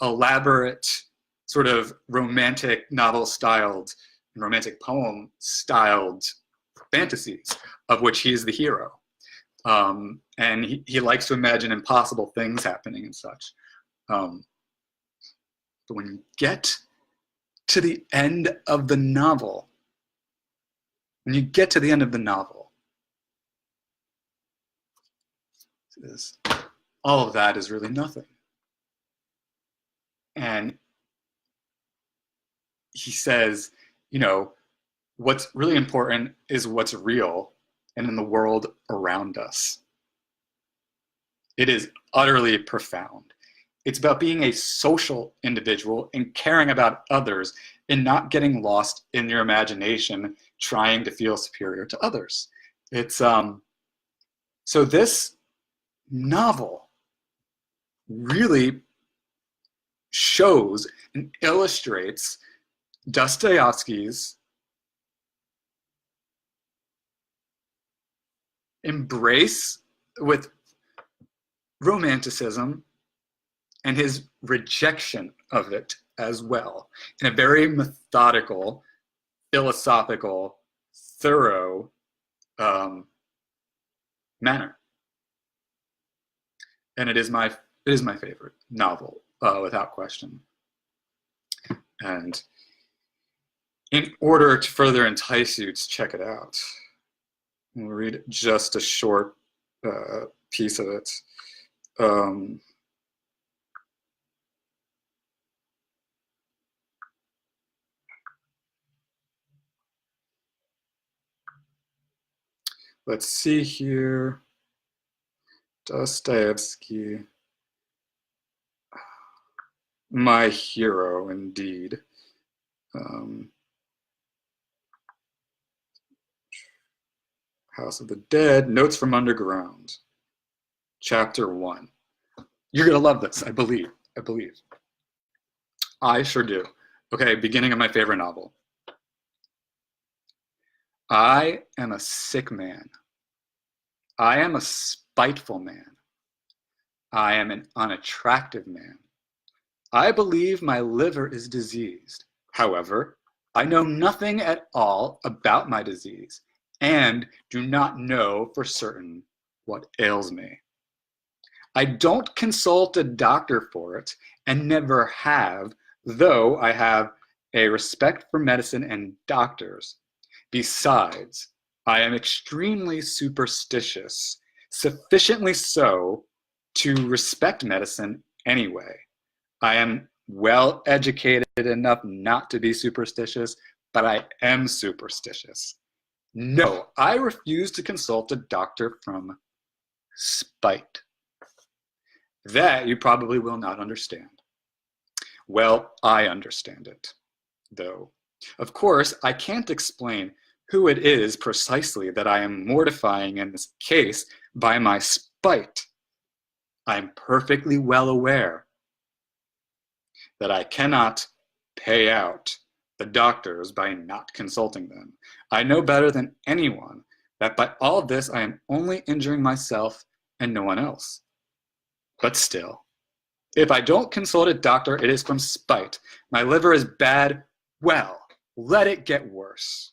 elaborate sort of romantic novel-styled, romantic poem-styled fantasies of which he is the hero. And he likes to imagine impossible things happening and such. But when you get to the end of the novel, all of that is really nothing. And he says, you know, what's really important is what's real and in the world around us. It is utterly profound. It's about being a social individual and caring about others and not getting lost in your imagination trying to feel superior to others. It's so this novel really shows and illustrates Dostoevsky's embrace with romanticism and his rejection of it as well, in a very methodical, philosophical, thorough manner. And it is my favorite novel, without question. And in order to further entice you to check it out, we'll read just a short piece of it. Let's see here. Dostoevsky, my hero indeed. House of the Dead, Notes from Underground, Chapter 1. You're gonna love this, I believe. I sure do. Okay, beginning of my favorite novel. I am a sick man. I am a spiteful man. I am an unattractive man. I believe my liver is diseased. However, I know nothing at all about my disease and do not know for certain what ails me. I don't consult a doctor for it and never have, though I have a respect for medicine and doctors. Besides, I am extremely superstitious, sufficiently so to respect medicine anyway. I am well educated enough not to be superstitious, but I am superstitious. No, I refuse to consult a doctor from Spite. That you probably will not understand. Well, I understand it, though. Of course, I can't explain who it is precisely that I am mortifying in this case by my spite. I'm perfectly well aware that I cannot pay out the doctors by not consulting them. I know better than anyone that by all this I am only injuring myself and no one else. But still, if I don't consult a doctor, it is from spite. My liver is bad. Well, let it get worse.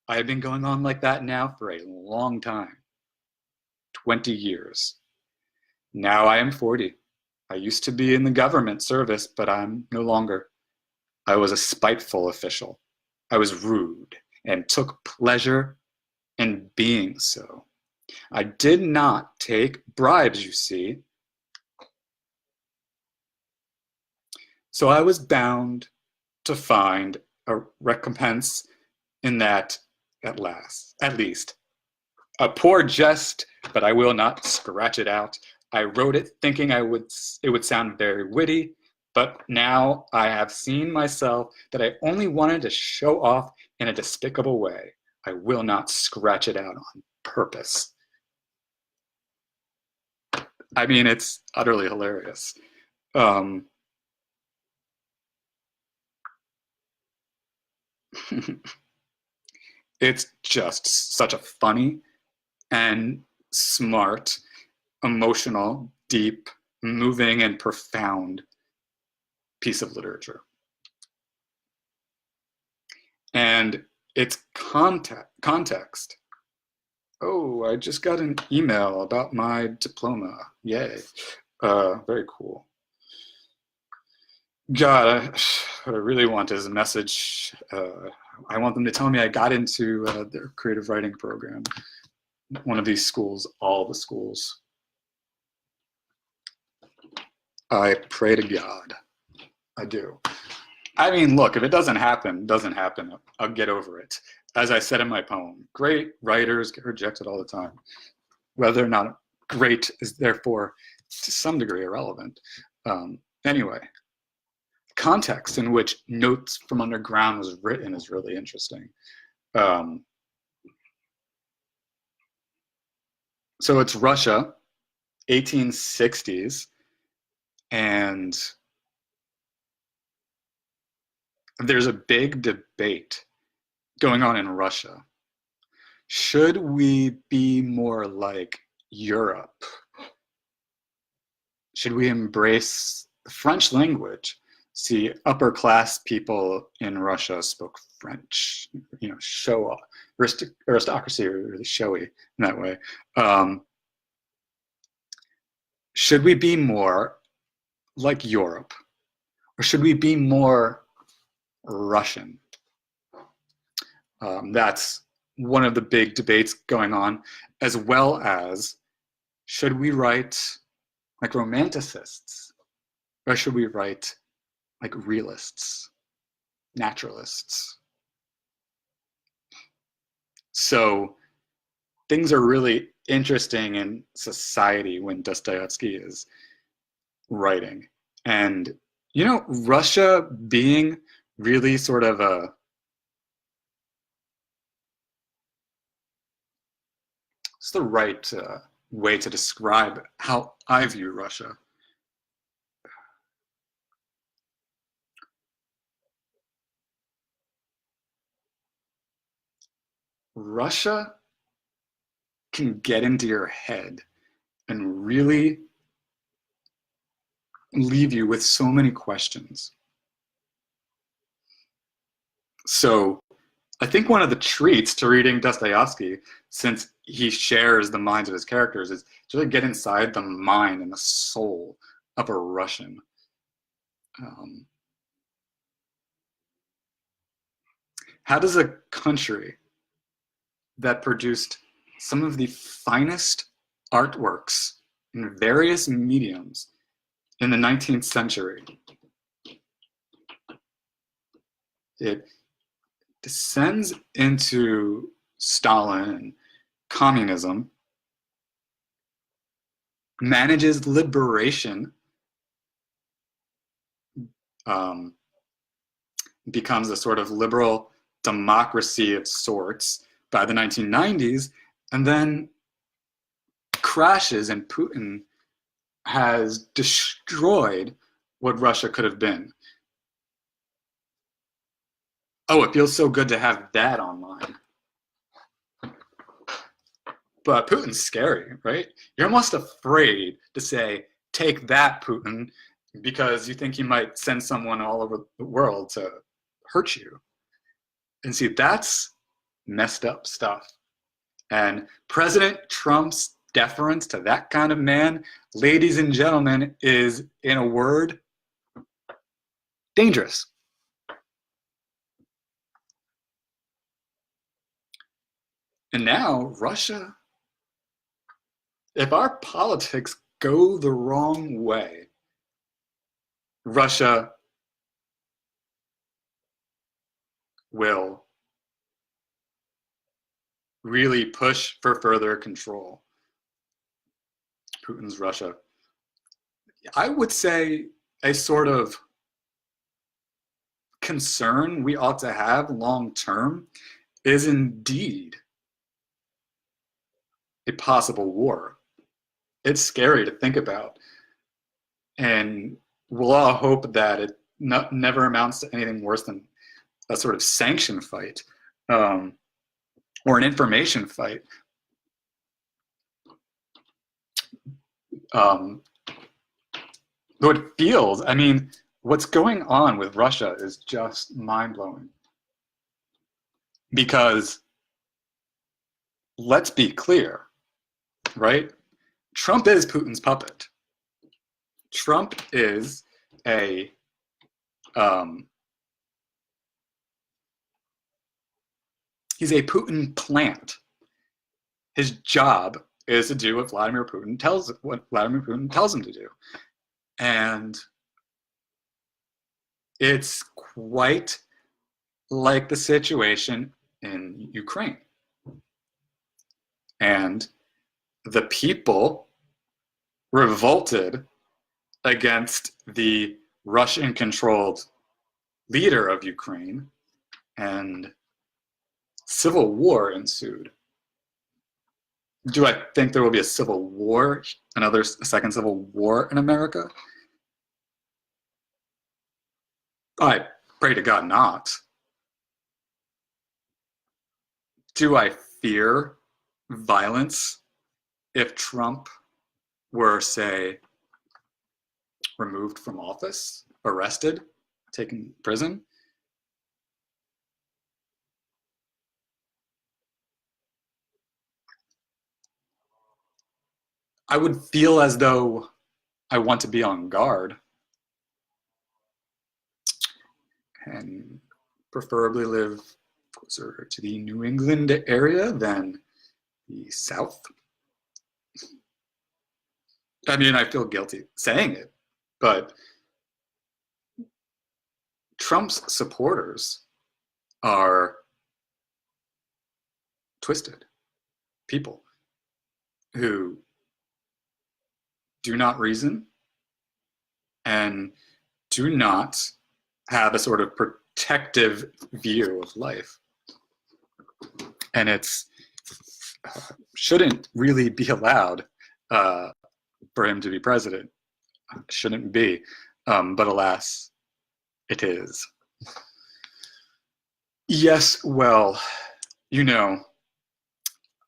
I have been going on like that now for a long time. 20 years. Now I am 40. I used to be in the government service, but I'm no longer. I was a spiteful official. I was rude and took pleasure in being so. I did not take bribes, you see. So I was bound to find a recompense in that at least. A poor jest, but I will not scratch it out. I wrote it thinking it would sound very witty, but now I have seen myself that I only wanted to show off in a despicable way. I will not scratch it out on purpose. I mean, it's utterly hilarious. It's just such a funny and smart, emotional, deep, moving, and profound piece of literature. And its context. Oh, I just got an email about my diploma. Yay. Very cool. God, what I really want is a message. I want them to tell me I got into their creative writing program. One of these schools, all the schools. I pray to God. I do. I mean, look, if it doesn't happen, I'll get over it. As I said in my poem, great writers get rejected all the time. Whether or not great is therefore to some degree irrelevant. Anyway, context in which Notes from Underground was written is really interesting. So it's Russia, 1860s, and there's a big debate going on in Russia. Should we be more like Europe? Should we embrace the French language? See, upper class people in Russia spoke French, show off. Aristocracy are really showy in that way. Should we be more like Europe? Or should we be more Russian? That's one of the big debates going on, as well as should we write like romanticists, or should we write like realists, naturalists? So things are really interesting in society when Dostoevsky is writing. And, Russia being really sort of it's the right way to describe how I view Russia. Russia can get into your head and really leave you with so many questions. So I think one of the treats to reading Dostoevsky, since he shares the minds of his characters, is to really get inside the mind and the soul of a Russian. How does a country that produced some of the finest artworks in various mediums in the 19th century, it descends into Stalin and communism, manages liberation, becomes a sort of liberal democracy of sorts by the 1990s, and then crashes, and Putin has destroyed what Russia could have been. Oh, it feels so good to have that online. But Putin's scary, right? You're almost afraid to say, take that, Putin, because you think he might send someone all over the world to hurt you. And see, that's messed up stuff. And President Trump's deference to that kind of man, ladies and gentlemen, is, in a word, dangerous. And now Russia, if our politics go the wrong way, Russia will really push for further control. Putin's Russia. I would say a sort of concern we ought to have long term is indeed a possible war. It's scary to think about. And we'll all hope that it never amounts to anything worse than a sort of sanction fight, or an information fight. Though it feels, I mean, what's going on with Russia is just mind-blowing. Because, let's be clear, right? Trump is Putin's puppet. Trump is a he's a Putin plant. His job is to do what Vladimir Putin tells him to do. And it's quite like the situation in Ukraine. And the people revolted against the Russian-controlled leader of Ukraine, and civil war ensued. Do I think there will be a civil war, a second civil war in America? I pray to God not. Do I fear violence if Trump were, say, removed from office, arrested, taken to prison? I would feel as though I want to be on guard and preferably live closer to the New England area than the South. I mean, I feel guilty saying it, but Trump's supporters are twisted people who do not reason and do not have a sort of protective view of life. And it's shouldn't really be allowed for him to be president. Shouldn't be, but alas, it is. Yes, well, you know,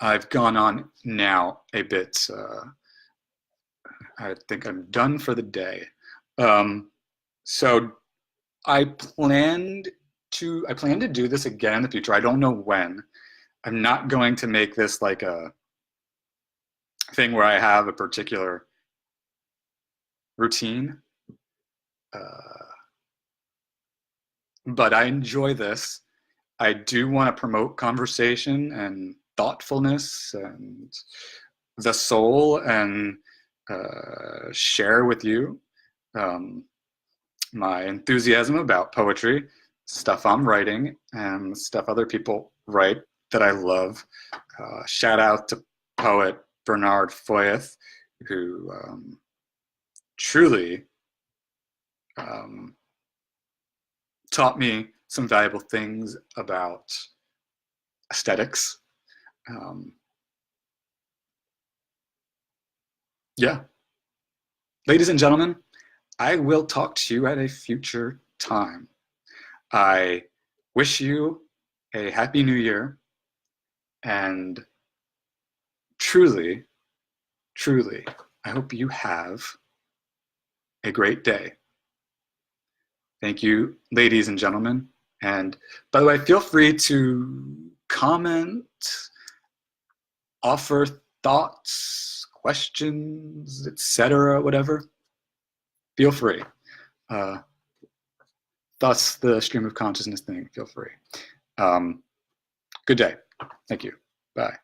I've gone on now a bit. I think I'm done for the day. So I plan to do this again in the future. I don't know when. I'm not going to make this like a thing where I have a particular routine. But I enjoy this. I do want to promote conversation and thoughtfulness and the soul, and share with you my enthusiasm about poetry, stuff I'm writing, and stuff other people write that I love. Shout out to poet Bernard Foyeth, who truly taught me some valuable things about aesthetics. Yeah. Ladies and gentlemen, I will talk to you at a future time. I wish you a happy new year, and truly, truly, I hope you have a great day. Thank you, ladies and gentlemen. And by the way, feel free to comment, offer thoughts, questions, etc., whatever. Feel free. Thus, the stream of consciousness thing, feel free. Good day. Thank you. Bye.